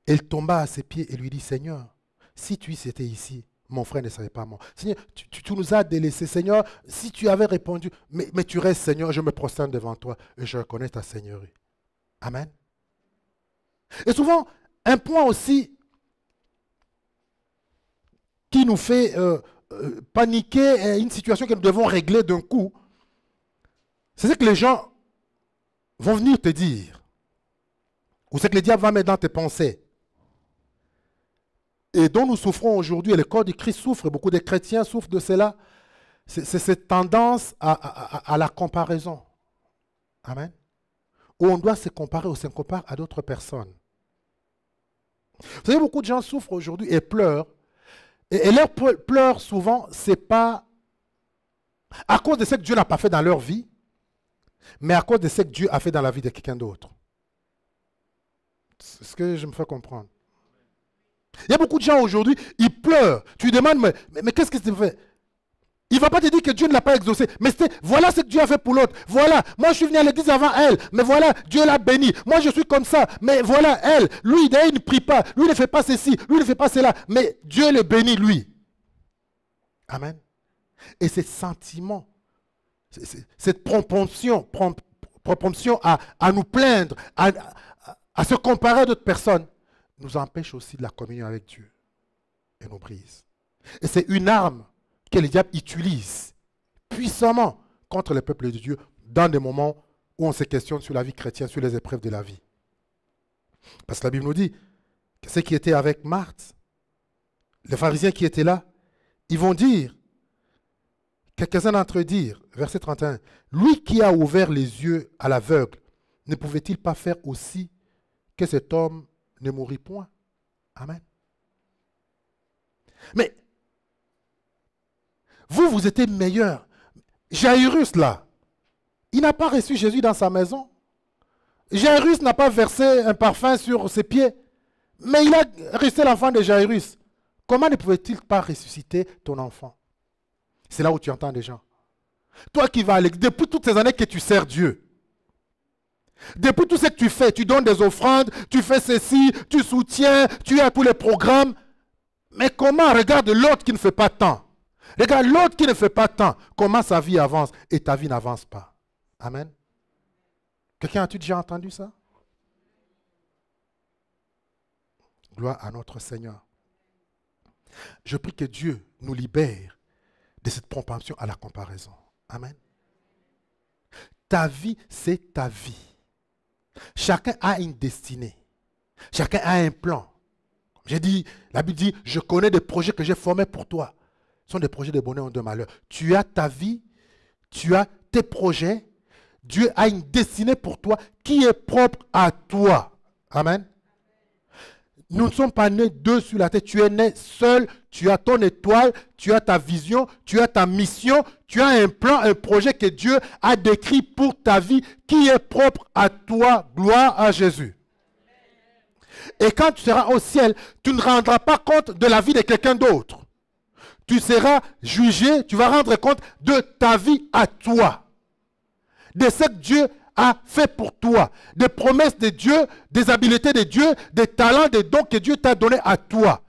[SPEAKER 1] Elle tomba à ses pieds et lui dit, Seigneur, si tu étais ici, mon frère ne savait pas moi. Seigneur, tu nous as délaissés. Seigneur, si tu avais répondu, mais tu restes, Seigneur, je me prosterne devant toi et je reconnais ta Seigneurie. Amen. Et souvent, un point aussi qui nous fait paniquer, une situation que nous devons régler d'un coup, c'est ce que les gens vont venir te dire. Ou c'est que le diable va mettre dans tes pensées. Et dont nous souffrons aujourd'hui, et le corps du Christ souffre, et beaucoup de chrétiens souffrent de cela, c'est cette tendance à la comparaison. Amen. Où on doit se comparer, ou se compare à d'autres personnes. Vous savez, beaucoup de gens souffrent aujourd'hui et pleurent. Et leurs pleurs, souvent, ce n'est pas à cause de ce que Dieu n'a pas fait dans leur vie, mais à cause de ce que Dieu a fait dans la vie de quelqu'un d'autre. C'est ce que je me fais comprendre. Il y a beaucoup de gens aujourd'hui, ils pleurent. Tu lui demandes, mais qu'est-ce que tu fais? Il ne va pas te dire que Dieu ne l'a pas exaucé. Mais voilà ce que Dieu a fait pour l'autre. Voilà, moi je suis venu à l'église avant elle. Mais voilà, Dieu l'a béni. Moi je suis comme ça. Mais voilà, elle. Lui, il ne prie pas. Lui, il ne fait pas ceci. Lui, il ne fait pas cela. Mais Dieu le bénit, lui. Amen. Et ces sentiments, cette propension à nous plaindre, à se comparer à d'autres personnes, nous empêche aussi de la communion avec Dieu et nous brise. Et c'est une arme que le diable utilise puissamment contre le peuple de Dieu dans des moments où on se questionne sur la vie chrétienne, sur les épreuves de la vie. Parce que la Bible nous dit que ceux qui étaient avec Marthe, les pharisiens qui étaient là, ils vont dire, quelques-uns d'entre eux dirent, verset 31, « Lui qui a ouvert les yeux à l'aveugle, ne pouvait-il pas faire aussi que cet homme ne mourit point? » Amen. Mais, vous étiez meilleurs. Jairus, là, il n'a pas reçu Jésus dans sa maison. Jairus n'a pas versé un parfum sur ses pieds. Mais il a resté l'enfant de Jairus. Comment ne pouvait-il pas ressusciter ton enfant? C'est là où tu entends des gens. Toi qui vas à l'église, depuis toutes ces années que tu sers Dieu, depuis tout ce que tu fais, tu donnes des offrandes, tu fais ceci, tu soutiens, tu es à tous les programmes. Mais comment? Regarde l'autre qui ne fait pas tant. Regarde l'autre qui ne fait pas tant. Comment sa vie avance et ta vie n'avance pas. Amen. Quelqu'un a-t-il déjà entendu ça? Gloire à notre Seigneur. Je prie que Dieu nous libère de cette propension à la comparaison. Amen. Ta vie, c'est ta vie. Chacun a une destinée. Chacun a un plan. J'ai dit, la Bible dit, je connais des projets que j'ai formés pour toi. Ce sont des projets de bonheur ou de malheur. Tu as ta vie, tu as tes projets. Dieu a une destinée pour toi qui est propre à toi. Amen. Nous ne sommes pas nés deux sur la tête. Tu es né seul, tu as ton étoile, tu as ta vision, tu as ta mission, tu as un plan, un projet que Dieu a décrit pour ta vie qui est propre à toi. Gloire à Jésus. Et quand tu seras au ciel, tu ne rendras pas compte de la vie de quelqu'un d'autre. Tu seras jugé, tu vas rendre compte de ta vie à toi. De ce que Dieu a fait pour toi. Des promesses de Dieu, des habiletés de Dieu, des talents, des dons que Dieu t'a donnés à toi.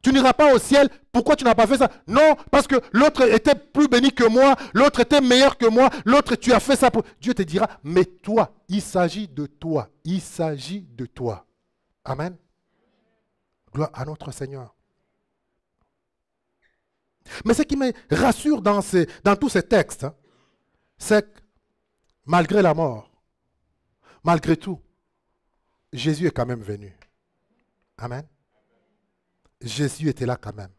[SPEAKER 1] Tu n'iras pas au ciel. Pourquoi tu n'as pas fait ça? Non, parce que l'autre était plus béni que moi, l'autre était meilleur que moi, l'autre tu as fait ça pour... Dieu te dira, mais toi, il s'agit de toi. Il s'agit de toi. Amen. Gloire à notre Seigneur. Mais ce qui me rassure dans tous ces textes, hein, c'est que malgré la mort, malgré tout, Jésus est quand même venu. Amen. Jésus était là quand même.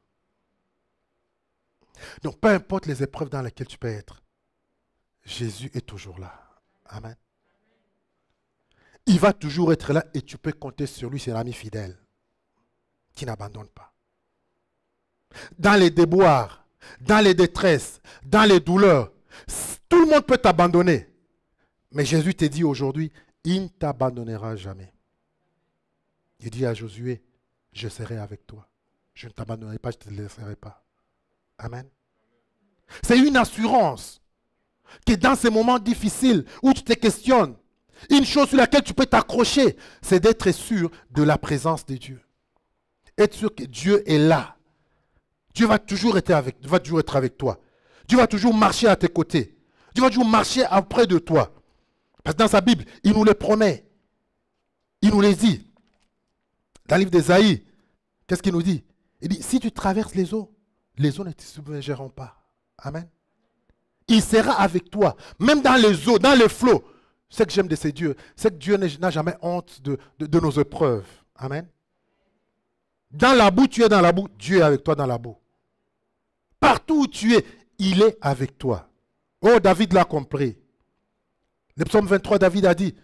[SPEAKER 1] Donc, peu importe les épreuves dans lesquelles tu peux être, Jésus est toujours là. Amen. Il va toujours être là et tu peux compter sur lui, c'est un ami fidèle qui n'abandonne pas. Dans les déboires, dans les détresses, dans les douleurs, tout le monde peut t'abandonner. Mais Jésus te dit aujourd'hui, il ne t'abandonnera jamais. Il dit à Josué, je serai avec toi. Je ne t'abandonnerai pas, je ne te laisserai pas. Amen. C'est une assurance que dans ces moments difficiles où tu te questionnes, une chose sur laquelle tu peux t'accrocher, c'est d'être sûr de la présence de Dieu. Être sûr que Dieu est là. Dieu va toujours être avec toi. Dieu va toujours marcher à tes côtés. Dieu va toujours marcher auprès de toi. Parce que dans sa Bible, il nous le promet. Il nous les dit. Dans le livre d'Ésaïe, qu'est-ce qu'il nous dit? Il dit, si tu traverses les eaux ne te submergeront pas. Amen. Il sera avec toi. Même dans les eaux, dans les flots. Ce que j'aime de ces dieux, c'est que Dieu n'a jamais honte de nos épreuves. Amen. Dans la boue, tu es dans la boue. Dieu est avec toi dans la boue. Partout où tu es, il est avec toi. Oh, David l'a compris. Le psaume 23, David a dit,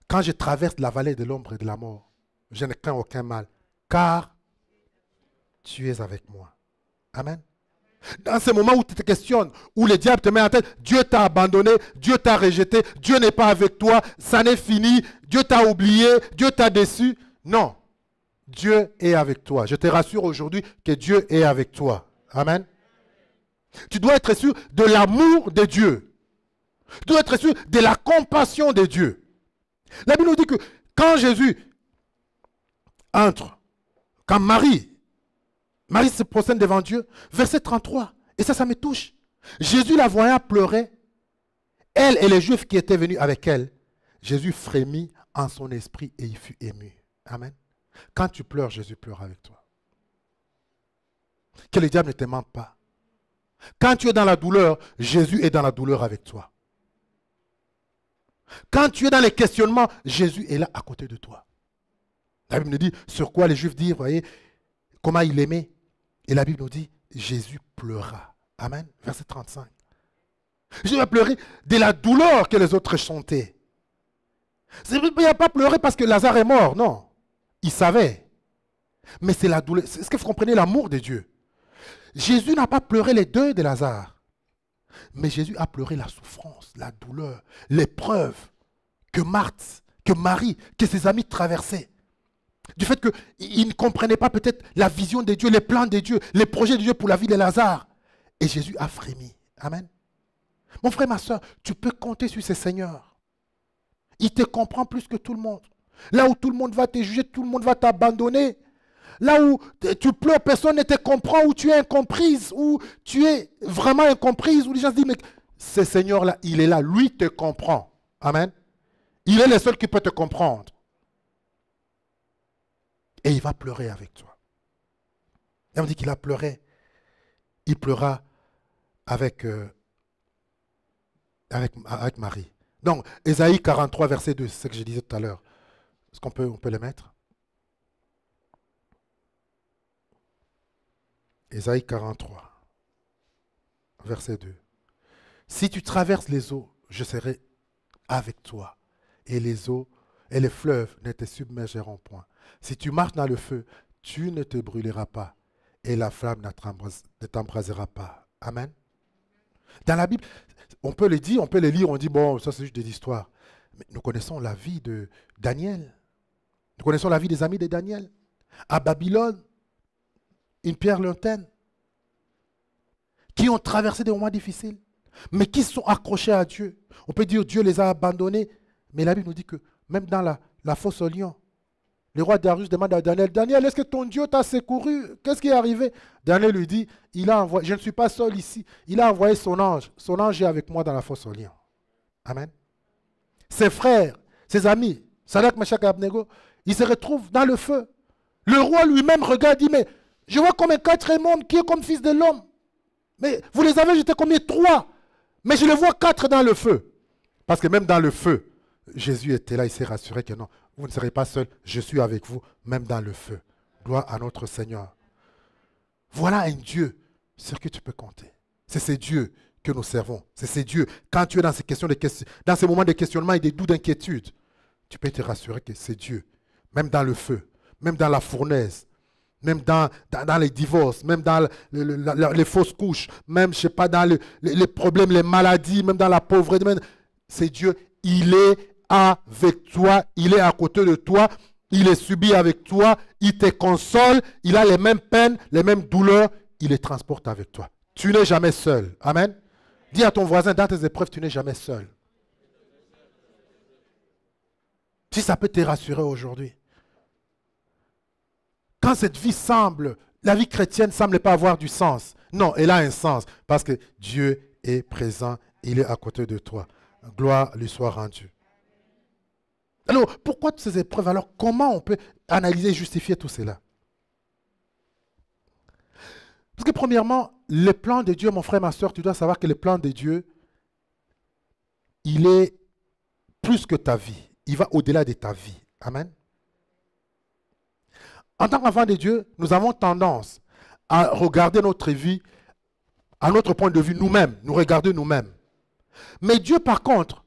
[SPEAKER 1] quand je traverse la vallée de l'ombre et de la mort, je ne crains aucun mal, car tu es avec moi. Amen. Dans ces moments où tu te questionnes, où le diable te met en tête, Dieu t'a abandonné, Dieu t'a rejeté, Dieu n'est pas avec toi, ça n'est fini, Dieu t'a oublié, Dieu t'a déçu. Non, Dieu est avec toi. Je te rassure aujourd'hui que Dieu est avec toi. Amen. Tu dois être sûr de l'amour de Dieu. Tu dois être sûr de la compassion de Dieu. La Bible nous dit que quand Jésus entre, quand Marie se prosterne devant Dieu, verset 33, et ça me touche. Jésus la voyant pleurer, elle et les Juifs qui étaient venus avec elle, Jésus frémit en son esprit et il fut ému. Amen. Quand tu pleures, Jésus pleure avec toi. Que le diable ne te mente pas. Quand tu es dans la douleur, Jésus est dans la douleur avec toi. Quand tu es dans les questionnements, Jésus est là à côté de toi. La Bible nous dit, sur quoi les Juifs dirent, voyez, comment il aimait. Et la Bible nous dit, Jésus pleura. Amen. Verset 35. Jésus a pleuré de la douleur que les autres chantaient. Il n'a pas pleuré parce que Lazare est mort, non. Il savait. Mais c'est la douleur. Est-ce que vous comprenez l'amour de Dieu? Jésus n'a pas pleuré les deuils de Lazare. Mais Jésus a pleuré la souffrance, la douleur, l'épreuve que Marthe, que Marie, que ses amis traversaient. Du fait qu'ils ne comprenaient pas peut-être la vision de Dieu, les plans de Dieu, les projets de Dieu pour la vie de Lazare. Et Jésus a frémi. Amen. Mon frère, ma soeur, tu peux compter sur ce Seigneur. Il te comprend plus que tout le monde. Là où tout le monde va te juger, tout le monde va t'abandonner. Là où tu pleures, personne ne te comprend, où tu es incomprise, où tu es vraiment incomprise, où les gens se disent, mais ce Seigneur-là, il est là, lui te comprend. Amen. Il est le seul qui peut te comprendre. Et il va pleurer avec toi. Et on dit qu'il a pleuré. Il pleura avec Marie. Donc, Ésaïe 43, verset 2, c'est ce que je disais tout à l'heure. Est-ce qu'on peut le mettre? Ésaïe 43, verset 2. Si tu traverses les eaux, je serai avec toi. Et les eaux et les fleuves ne te submergeront point. Si tu marches dans le feu, tu ne te brûleras pas. Et la flamme ne t'embrasera pas. Amen. Dans la Bible, on peut le dire, on peut le lire, on dit, bon, ça c'est juste des histoires. Mais nous connaissons la vie de Daniel. Nous connaissons la vie des amis de Daniel. À Babylone, une pierre lointaine, qui ont traversé des moments difficiles, mais qui sont accrochés à Dieu. On peut dire Dieu les a abandonnés, mais la Bible nous dit que même dans la fosse au lion, le roi Darius demande à Daniel, Daniel, est-ce que ton Dieu t'a secouru? Qu'est-ce qui est arrivé? Daniel lui dit, je ne suis pas seul ici, il a envoyé son ange est avec moi dans la fosse au lion. Amen. Ses frères, ses amis, Sadak, Meshach et Abnego, ils se retrouvent dans le feu. Le roi lui-même regarde, dit, mais Je vois comme un quatrième homme qui est comme fils de l'homme. Mais vous les avez jetés combien? 3. Mais je les vois 4 dans le feu. Parce que même dans le feu, Jésus était là, il s'est rassuré que non, vous ne serez pas seul, je suis avec vous, même dans le feu. Gloire à notre Seigneur. Voilà un Dieu sur qui tu peux compter. C'est ce Dieu que nous servons. C'est ce Dieu. Quand tu es dans ces questions, dans ces moments de questionnement et de doutes, d'inquiétude, tu peux te rassurer que c'est Dieu. Même dans le feu, même dans la fournaise, même dans les divorces, même dans les fausses couches, même, je sais pas, dans les problèmes, les maladies, même dans la pauvreté. C'est Dieu. Il est avec toi, il est à côté de toi, il est subi avec toi, il te console, il a les mêmes peines, les mêmes douleurs, il les transporte avec toi. Tu n'es jamais seul. Amen. Dis à ton voisin, dans tes épreuves, tu n'es jamais seul. Si ça peut te rassurer aujourd'hui. Quand cette vie semble, la vie chrétienne semble pas avoir du sens. Non, elle a un sens parce que Dieu est présent, il est à côté de toi. Gloire lui soit rendue. Alors, pourquoi toutes ces épreuves? Alors, comment on peut analyser et justifier tout cela? Parce que premièrement, le plan de Dieu, mon frère, ma soeur, tu dois savoir que le plan de Dieu, il est plus que ta vie. Il va au-delà de ta vie. Amen. En tant qu'enfant de Dieu, nous avons tendance à regarder notre vie à notre point de vue nous-mêmes, nous regarder nous-mêmes. Mais Dieu, par contre,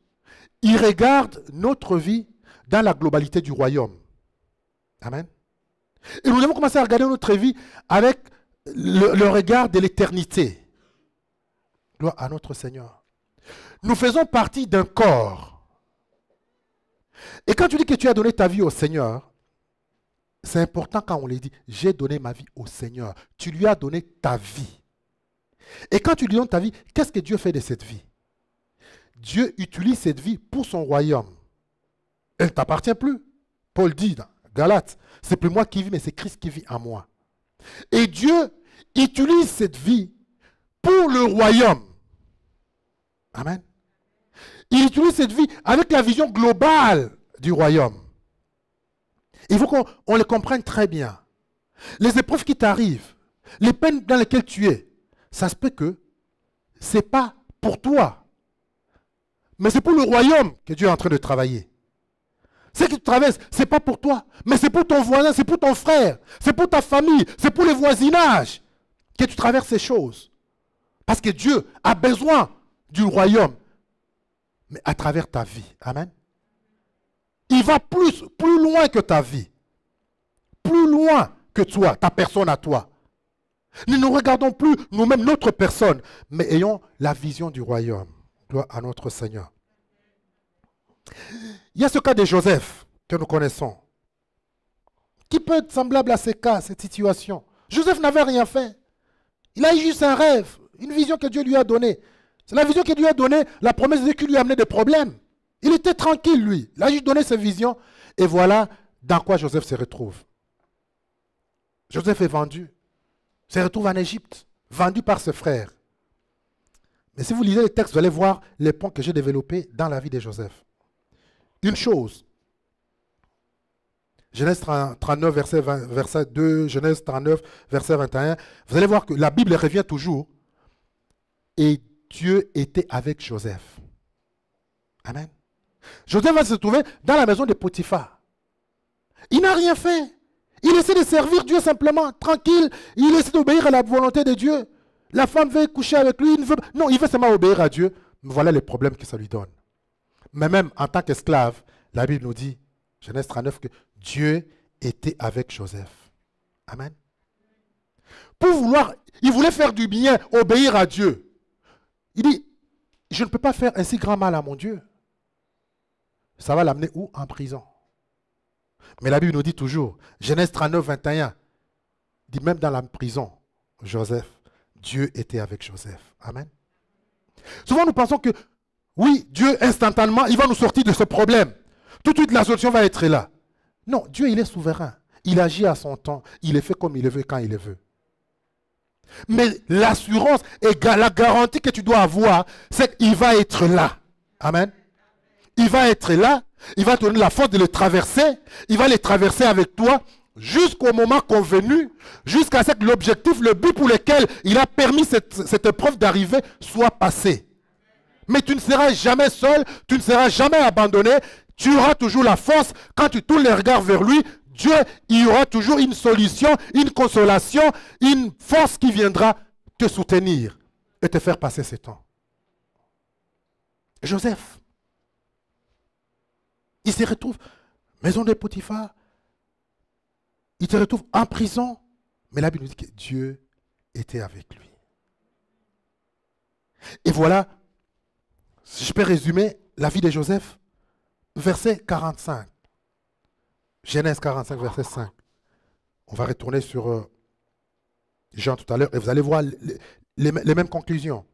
[SPEAKER 1] il regarde notre vie dans la globalité du royaume. Amen. Et nous devons commencer à regarder notre vie avec le regard de l'éternité. Gloire à notre Seigneur. Nous faisons partie d'un corps. Et quand tu dis que tu as donné ta vie au Seigneur, c'est important quand on lui dit, j'ai donné ma vie au Seigneur. Tu lui as donné ta vie. Et quand tu lui donnes ta vie, qu'est-ce que Dieu fait de cette vie? Dieu utilise cette vie pour son royaume. Elle ne t'appartient plus. Paul dit dans Galates, c'est plus moi qui vis, mais c'est Christ qui vit en moi. Et Dieu utilise cette vie pour le royaume. Amen. Il utilise cette vie avec la vision globale du royaume. Il faut qu'on le comprenne très bien. Les épreuves qui t'arrivent, les peines dans lesquelles tu es, ça se peut que ce n'est pas pour toi. Mais c'est pour le royaume que Dieu est en train de travailler. Ce que tu traverses, ce n'est pas pour toi. Mais c'est pour ton voisin, c'est pour ton frère, c'est pour ta famille, c'est pour les voisinages que tu traverses ces choses. Parce que Dieu a besoin du royaume, mais à travers ta vie. Amen. Il va plus loin que ta vie. Plus loin que toi, ta personne à toi. Nous ne regardons plus nous-mêmes notre personne, mais ayons la vision du royaume. Gloire à notre Seigneur. Il y a ce cas de Joseph que nous connaissons, qui peut être semblable à ces cas, cette situation. Joseph n'avait rien fait. Il a eu juste un rêve, une vision que Dieu lui a donnée. C'est la vision que Dieu lui a donnée, la promesse de Dieu qui lui a amené des problèmes. Il était tranquille, lui. Il a juste donné ses visions. Et voilà dans quoi Joseph se retrouve. Joseph est vendu. Il se retrouve en Égypte, vendu par ses frères. Mais si vous lisez les textes, vous allez voir les points que j'ai développés dans la vie de Joseph. Une chose, Genèse 39, verset 2, Genèse 39, verset 21, vous allez voir que la Bible revient toujours. Et Dieu était avec Joseph. Amen. Joseph va se trouver dans la maison de Potiphar. Il n'a rien fait. Il essaie de servir Dieu simplement, tranquille. Il essaie d'obéir à la volonté de Dieu. La femme veut coucher avec lui. Non, il veut seulement obéir à Dieu. Mais voilà les problèmes que ça lui donne. Mais même en tant qu'esclave, la Bible nous dit, Genèse 39, que Dieu était avec Joseph. Amen. Il voulait faire du bien, obéir à Dieu. Il dit, je ne peux pas faire un si grand mal à mon Dieu. Ça va l'amener où? En prison. Mais la Bible nous dit toujours, Genèse 39, 21, dit même dans la prison, Joseph, Dieu était avec Joseph. Amen. Souvent nous pensons que, oui, Dieu instantanément, il va nous sortir de ce problème. Tout de suite la solution va être là. Non, Dieu il est souverain. Il agit à son temps. Il est fait comme il le veut, quand il le veut. Mais l'assurance et la garantie que tu dois avoir, c'est qu'il va être là. Amen. Il va être là. Il va te donner la force de le traverser. Il va les traverser avec toi jusqu'au moment convenu, jusqu'à ce que l'objectif, le but pour lequel il a permis cette épreuve d'arriver soit passé. Mais tu ne seras jamais seul, tu ne seras jamais abandonné, tu auras toujours la force. Quand tu tournes les regards vers lui, Dieu, il y aura toujours une solution, une consolation, une force qui viendra te soutenir et te faire passer ce temps. Joseph, il se retrouve maison de Potiphar, il se retrouve en prison, mais la Bible nous dit que Dieu était avec lui. Et voilà, si je peux résumer la vie de Joseph, verset 45. Genèse 45, verset 5. On va retourner sur Jean tout à l'heure et vous allez voir les mêmes conclusions.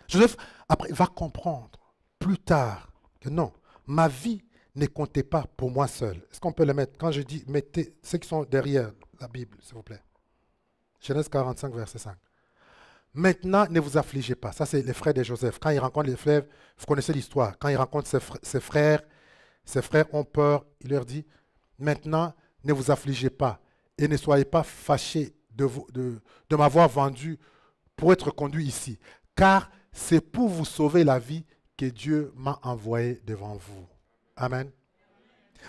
[SPEAKER 1] Joseph, après, va comprendre plus tard que non, ma vie ne comptait pas pour moi seul. Est-ce qu'on peut le mettre? Quand je dis, mettez ceux qui sont derrière la Bible, s'il vous plaît. Genèse 45, verset 5. Maintenant, ne vous affligez pas. Ça, c'est les frères de Joseph. Quand ils rencontrent les frères, vous connaissez l'histoire. Quand ils rencontrent ses frères ont peur. Il leur dit, maintenant, ne vous affligez pas et ne soyez pas fâchés de m'avoir vendu pour être conduit ici. Car c'est pour vous sauver la vie que Dieu m'a envoyé devant vous. Amen.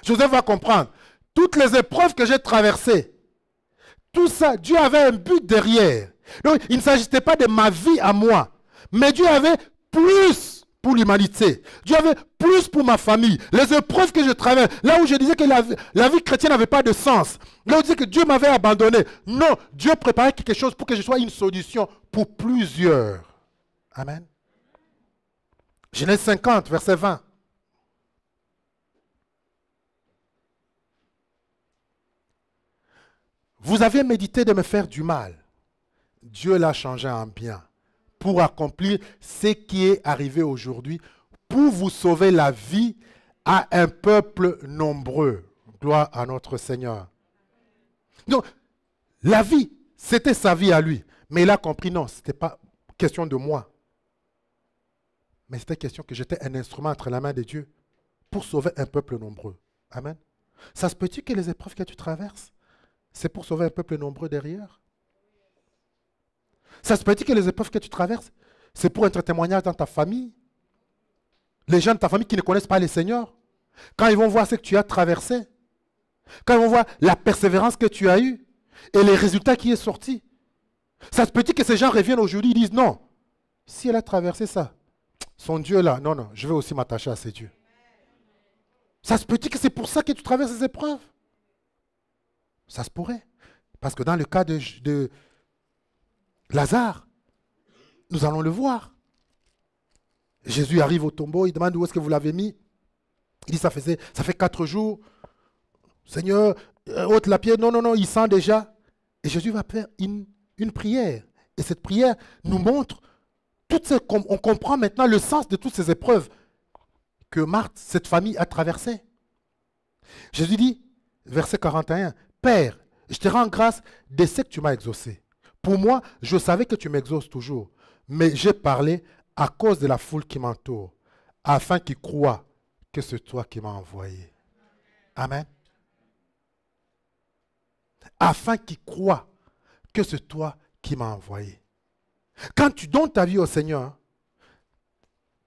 [SPEAKER 1] Joseph va comprendre. Toutes les épreuves que j'ai traversées, tout ça, Dieu avait un but derrière. Donc, il ne s'agissait pas de ma vie à moi, mais Dieu avait plus pour l'humanité. Dieu avait plus pour ma famille. Les épreuves que je traverse, là où je disais que la vie chrétienne n'avait pas de sens, là où je disais que Dieu m'avait abandonné, non, Dieu préparait quelque chose pour que je sois une solution pour plusieurs. Amen. Genèse 50, verset 20. Vous avez médité de me faire du mal. Dieu l'a changé en bien pour accomplir ce qui est arrivé aujourd'hui, pour vous sauver la vie à un peuple nombreux. Gloire à notre Seigneur. Donc, la vie, c'était sa vie à lui. Mais il a compris, non, ce n'était pas question de moi. Mais c'était question que j'étais un instrument entre la main de Dieu pour sauver un peuple nombreux. Amen. Ça se peut-il que les épreuves que tu traverses, c'est pour sauver un peuple nombreux derrière? Ça se peut-il que les épreuves que tu traverses, c'est pour être un témoignage dans ta famille? Les gens de ta famille qui ne connaissent pas le Seigneur, quand ils vont voir ce que tu as traversé, quand ils vont voir la persévérance que tu as eue et les résultats qui est sorti, ça se peut-il que ces gens reviennent aujourd'hui et disent non, si elle a traversé ça, son Dieu là, non, non, je vais aussi m'attacher à ces dieux. Ça se peut-il que c'est pour ça que tu traverses ces épreuves? Ça se pourrait. Parce que dans le cas de Lazare, nous allons le voir. Jésus arrive au tombeau, il demande où est-ce que vous l'avez mis. Il dit ça fait 4 jours. Seigneur, ôte la pierre. Non, non, non, il sent déjà. Et Jésus va faire une prière. Et cette prière nous montre, on comprend maintenant le sens de toutes ces épreuves que Marthe, cette famille, a traversées. Jésus dit, verset 41, Père, je te rends grâce de ce que tu m'as exaucé. Pour moi, je savais que tu m'exauces toujours, mais j'ai parlé à cause de la foule qui m'entoure, afin qu'ils croient que c'est toi qui m'as envoyé. Amen. Afin qu'ils croient que c'est toi qui m'as envoyé. Quand tu donnes ta vie au Seigneur,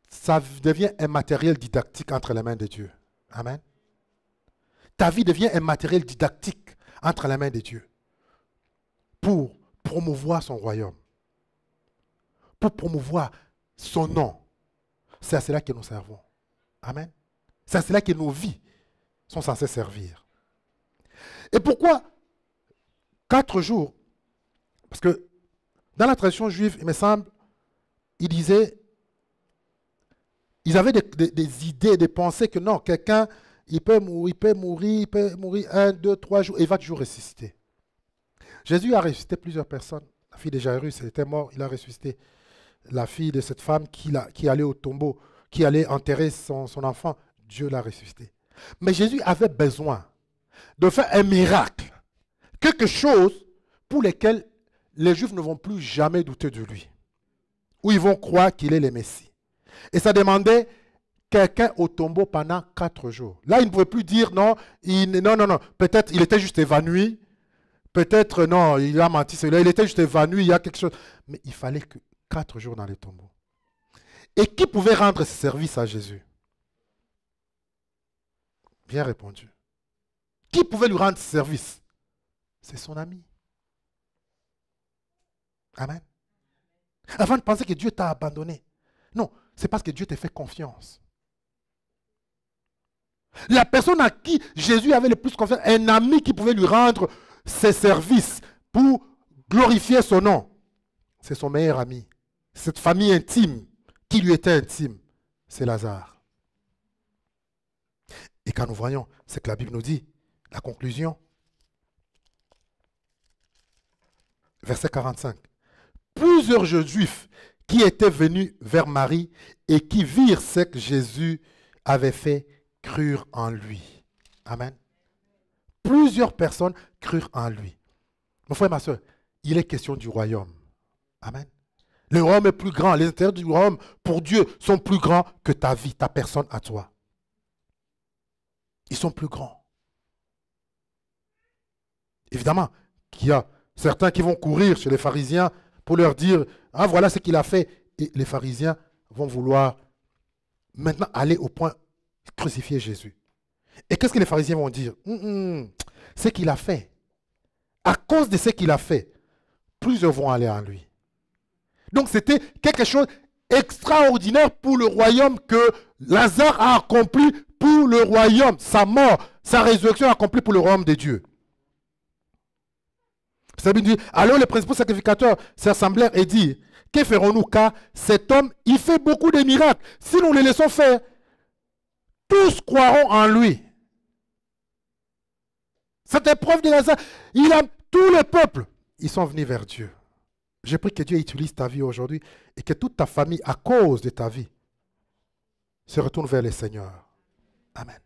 [SPEAKER 1] ça devient un matériel didactique entre les mains de Dieu. Amen. Ta vie devient un matériel didactique entre les mains de Dieu pour promouvoir son royaume, pour promouvoir son nom. C'est à cela que nous servons. Amen. C'est à cela que nos vies sont censées servir. Et pourquoi 4 jours? Parce que dans la tradition juive, il me semble, ils disaient, ils avaient des idées, des pensées que non, quelqu'un, il peut mourir 1, 2, 3 jours, et il va toujours ressusciter. Jésus a ressuscité plusieurs personnes. La fille de Jairus, elle était morte, il a ressuscité. La fille de cette femme qui allait au tombeau, qui allait enterrer son enfant, Dieu l'a ressuscité. Mais Jésus avait besoin de faire un miracle, quelque chose pour lequel les Juifs ne vont plus jamais douter de lui, où ils vont croire qu'il est le Messie. Et ça demandait quelqu'un au tombeau pendant 4 jours. Là, il ne pouvait plus dire non, non. Peut-être il était juste évanoui. Peut-être non, il a menti. Il était juste évanoui, il y a quelque chose. Mais il fallait que 4 jours dans les tombeaux. Et qui pouvait rendre ce service à Jésus? Bien répondu. Qui pouvait lui rendre ce service? C'est son ami. Amen. Avant de penser que Dieu t'a abandonné. Non, c'est parce que Dieu t'a fait confiance. La personne à qui Jésus avait le plus confiance, un ami qui pouvait lui rendre ses services pour glorifier son nom, c'est son meilleur ami. Cette famille intime qui lui était intime, c'est Lazare. Et quand nous voyons ce que la Bible nous dit, la conclusion, verset 45. Plusieurs Juifs qui étaient venus vers Marie et qui virent ce que Jésus avait fait, crurent en lui. Amen. Plusieurs personnes crurent en lui. Mon frère et ma soeur, il est question du royaume. Amen. Le royaume est plus grand. Les intérêts du royaume pour Dieu sont plus grands que ta vie, ta personne à toi. Ils sont plus grands. Évidemment, qu'il y a certains qui vont courir chez les pharisiens pour leur dire, ah voilà ce qu'il a fait. Et les pharisiens vont vouloir maintenant aller au point de crucifier Jésus. Et qu'est-ce que les pharisiens vont dire? Ce qu'il a fait. À cause de ce qu'il a fait, plusieurs vont aller en lui. Donc c'était quelque chose d'extraordinaire pour le royaume que Lazare a accompli pour le royaume. Sa mort, sa résurrection accomplie pour le royaume de Dieu. Ça veut dire, alors les principaux sacrificateurs s'assemblèrent et dirent, que ferons-nous car cet homme, il fait beaucoup de miracles. Si nous le laissons faire, tous croiront en lui. Cette épreuve de Lazare, il a tout le peuple. Ils sont venus vers Dieu. Je prie que Dieu utilise ta vie aujourd'hui et que toute ta famille, à cause de ta vie, se retourne vers le Seigneur. Amen.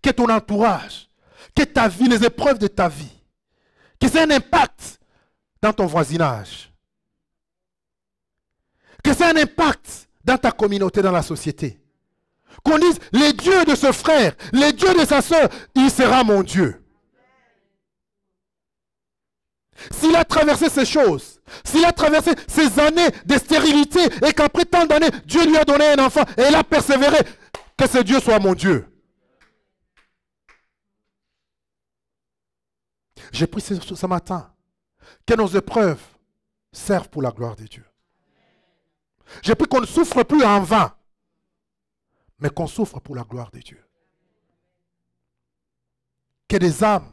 [SPEAKER 1] Que ton entourage, que ta vie, les épreuves de ta vie, que c'est un impact dans ton voisinage. Que c'est un impact dans ta communauté, dans la société. Qu'on dise, le Dieu de ce frère, le Dieu de sa soeur, il sera mon Dieu. S'il a traversé ces choses, s'il a traversé ces années de stérilité et qu'après tant d'années, Dieu lui a donné un enfant et il a persévéré, que ce Dieu soit mon Dieu. J'ai pris ce matin que nos épreuves servent pour la gloire de Dieu. J'ai pris qu'on ne souffre plus en vain, mais qu'on souffre pour la gloire de Dieu. Que des âmes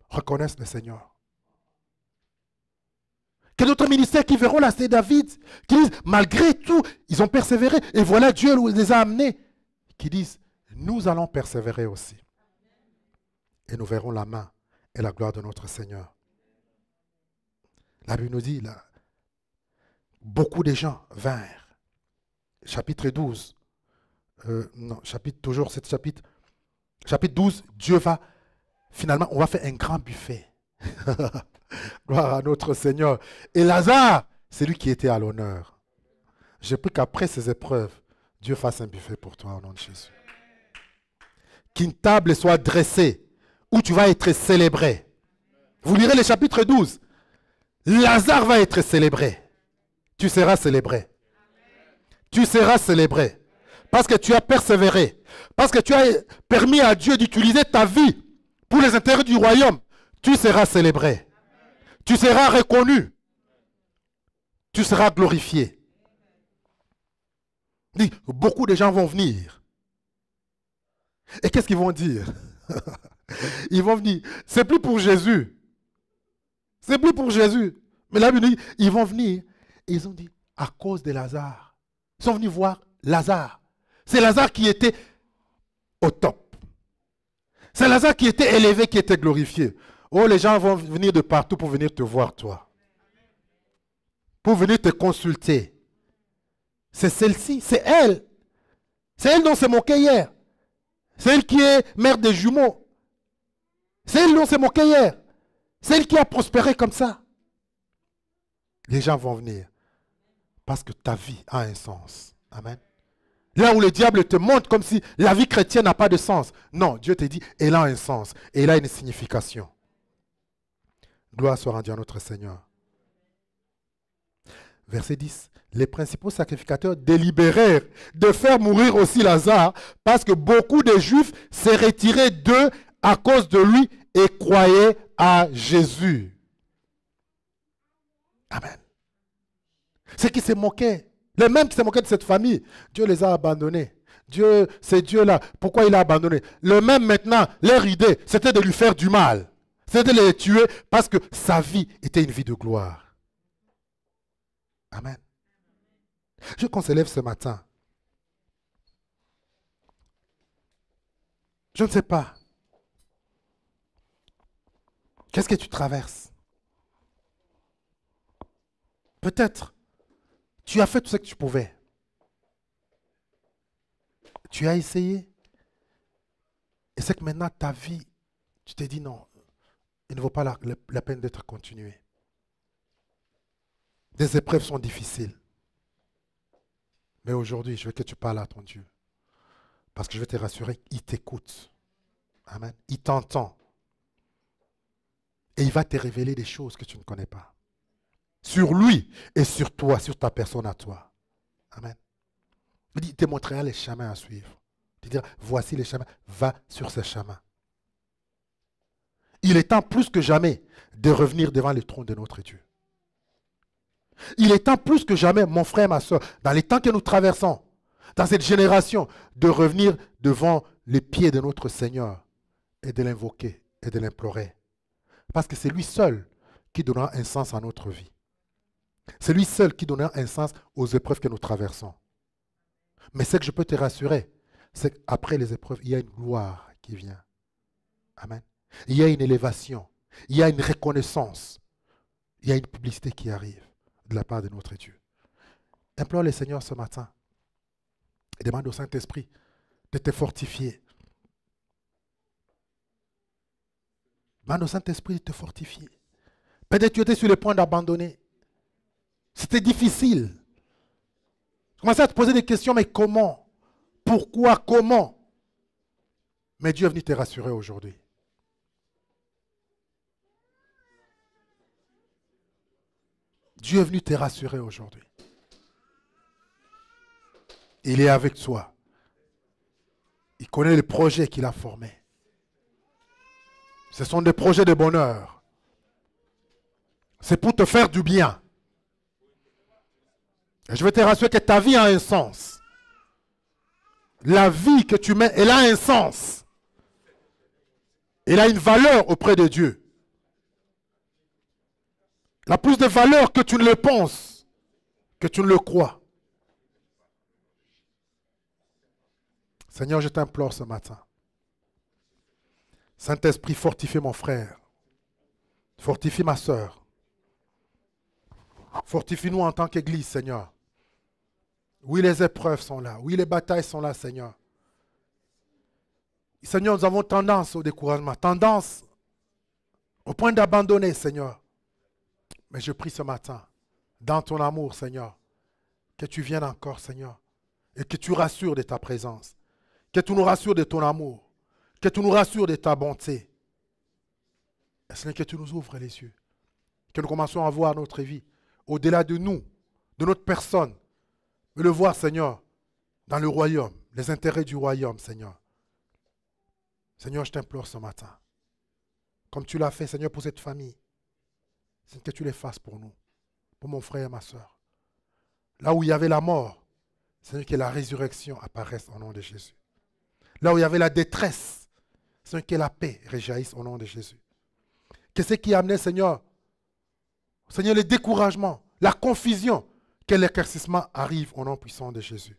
[SPEAKER 1] reconnaissent le Seigneur. Que d'autres ministères qui verront la cité David, qui disent, malgré tout, ils ont persévéré, et voilà Dieu les a amenés, qui disent, nous allons persévérer aussi. Et nous verrons la main et la gloire de notre Seigneur. La Bible nous dit, là, beaucoup de gens vinrent. Chapitre 12. Chapitre 12, Dieu va, finalement, on va faire un grand buffet. Gloire à notre Seigneur. Et Lazare, c'est lui qui était à l'honneur. J'ai pris qu'après ces épreuves, Dieu fasse un buffet pour toi au nom de Jésus. Qu'une table soit dressée où tu vas être célébré. Vous lirez le chapitre 12. Lazare va être célébré. Tu seras célébré. Tu seras célébré. Parce que tu as persévéré. Parce que tu as permis à Dieu d'utiliser ta vie pour les intérêts du royaume. Tu seras célébré. Tu seras reconnu. Tu seras glorifié. Beaucoup de gens vont venir. Et qu'est-ce qu'ils vont dire? Ils vont venir. C'est plus pour Jésus. C'est plus pour Jésus. Mais la Bible dit, ils vont venir. Et ils ont dit, à cause de Lazare. Ils sont venus voir Lazare. C'est Lazare qui était au top. C'est Lazare qui était élevé, qui était glorifié. Oh, les gens vont venir de partout pour venir te voir, toi. Pour venir te consulter. C'est celle-ci, c'est elle. C'est elle dont s'est moqué hier. C'est elle qui est mère des jumeaux. C'est elle dont s'est moqué hier. C'est elle qui a prospéré comme ça. Les gens vont venir. Parce que ta vie a un sens. Amen. Là où le diable te montre comme si la vie chrétienne n'a pas de sens. Non, Dieu te dit, elle a un sens. Et elle a une signification. Gloire soit rendue à notre Seigneur. Verset 10. Les principaux sacrificateurs délibérèrent de faire mourir aussi Lazare parce que beaucoup de Juifs s'est retirés d'eux à cause de lui et croyaient à Jésus. Amen. Ceux qui se moquaient, les mêmes qui se moquaient de cette famille, Dieu les a abandonnés. Dieu, c'est Dieu là. Pourquoi il a abandonné? Le même maintenant, leur idée, c'était de lui faire du mal. C'était de les tuer parce que sa vie était une vie de gloire. Amen. Je veux qu'on se lève ce matin. Je ne sais pas. Qu'est-ce que tu traverses? Peut-être, tu as fait tout ce que tu pouvais. Tu as essayé. Et c'est que maintenant, ta vie, tu t'es dit non, il ne vaut pas la peine d'être continué. Des épreuves sont difficiles. Mais aujourd'hui, je veux que tu parles à ton Dieu. Parce que je vais te rassurer, il t'écoute. Amen. Il t'entend. Et il va te révéler des choses que tu ne connais pas. Sur lui et sur toi, sur ta personne à toi. Amen. Il te montrera les chemins à suivre. Il te dira, voici les chemins, va sur ces chemins. Il est temps plus que jamais de revenir devant le trône de notre Dieu. Il est temps plus que jamais, mon frère, ma soeur, dans les temps que nous traversons, dans cette génération, de revenir devant les pieds de notre Seigneur et de l'invoquer et de l'implorer. Parce que c'est lui seul qui donnera un sens à notre vie. C'est lui seul qui donnera un sens aux épreuves que nous traversons. Mais ce que je peux te rassurer, c'est qu'après les épreuves, il y a une gloire qui vient. Amen. Il y a une élévation, il y a une reconnaissance, il y a une publicité qui arrive de la part de notre Dieu. Implore le Seigneur ce matin et demande au Saint-Esprit de te fortifier. Demande au Saint-Esprit de te fortifier. Peut-être que tu étais sur le point d'abandonner. C'était difficile. Tu commençais à te poser des questions, mais comment? Pourquoi? Comment? Mais Dieu est venu te rassurer aujourd'hui. Dieu est venu te rassurer aujourd'hui. Il est avec toi. Il connaît les projets qu'il a formés. Ce sont des projets de bonheur. C'est pour te faire du bien. Et je veux te rassurer que ta vie a un sens. La vie que tu mets, elle a un sens. Elle a une valeur auprès de Dieu. Elle a plus de valeur que tu ne le penses, que tu ne le crois. Seigneur, je t'implore ce matin. Saint-Esprit, fortifie mon frère. Fortifie ma soeur. Fortifie-nous en tant qu'Église, Seigneur. Oui, les épreuves sont là. Oui, les batailles sont là, Seigneur. Seigneur, nous avons tendance au découragement, tendance au point d'abandonner, Seigneur. Mais je prie ce matin, dans ton amour, Seigneur, que tu viennes encore, Seigneur, et que tu rassures de ta présence, que tu nous rassures de ton amour, que tu nous rassures de ta bonté. Et Seigneur, que tu nous ouvres les yeux, que nous commençons à voir notre vie au-delà de nous, de notre personne, mais le voir, Seigneur, dans le royaume, les intérêts du royaume, Seigneur. Seigneur, je t'implore ce matin, comme tu l'as fait, Seigneur, pour cette famille, c'est que tu les fasses pour nous, pour mon frère et ma soeur. Là où il y avait la mort, Seigneur, que la résurrection apparaisse au nom de Jésus. Là où il y avait la détresse, Seigneur, que la paix réjaillisse au nom de Jésus. Que ce qui amenait, Seigneur, le découragement, la confusion, que l'éclaircissement arrive au nom puissant de Jésus.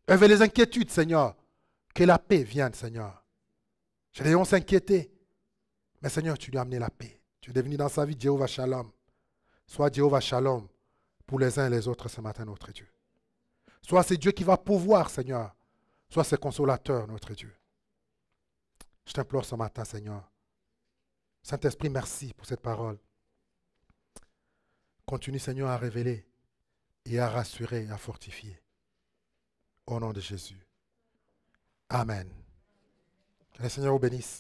[SPEAKER 1] Avec les inquiétudes, Seigneur, que la paix vienne, Seigneur. Je l'ai s'inquiéter. Mais Seigneur, tu lui as amené la paix. Tu es devenu dans sa vie Jéhovah Shalom. Sois Jéhovah Shalom pour les uns et les autres ce matin, notre Dieu. Soit c'est Dieu qui va pouvoir, Seigneur. Soit c'est consolateur, notre Dieu. Je t'implore ce matin, Seigneur. Saint-Esprit, merci pour cette parole. Continue, Seigneur, à révéler et à rassurer, à fortifier. Au nom de Jésus. Amen. Que le Seigneur vous bénisse.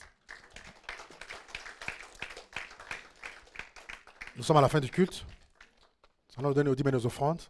[SPEAKER 1] Nous sommes à la fin du culte. Nous allons donner aux dîmes et nos offrandes.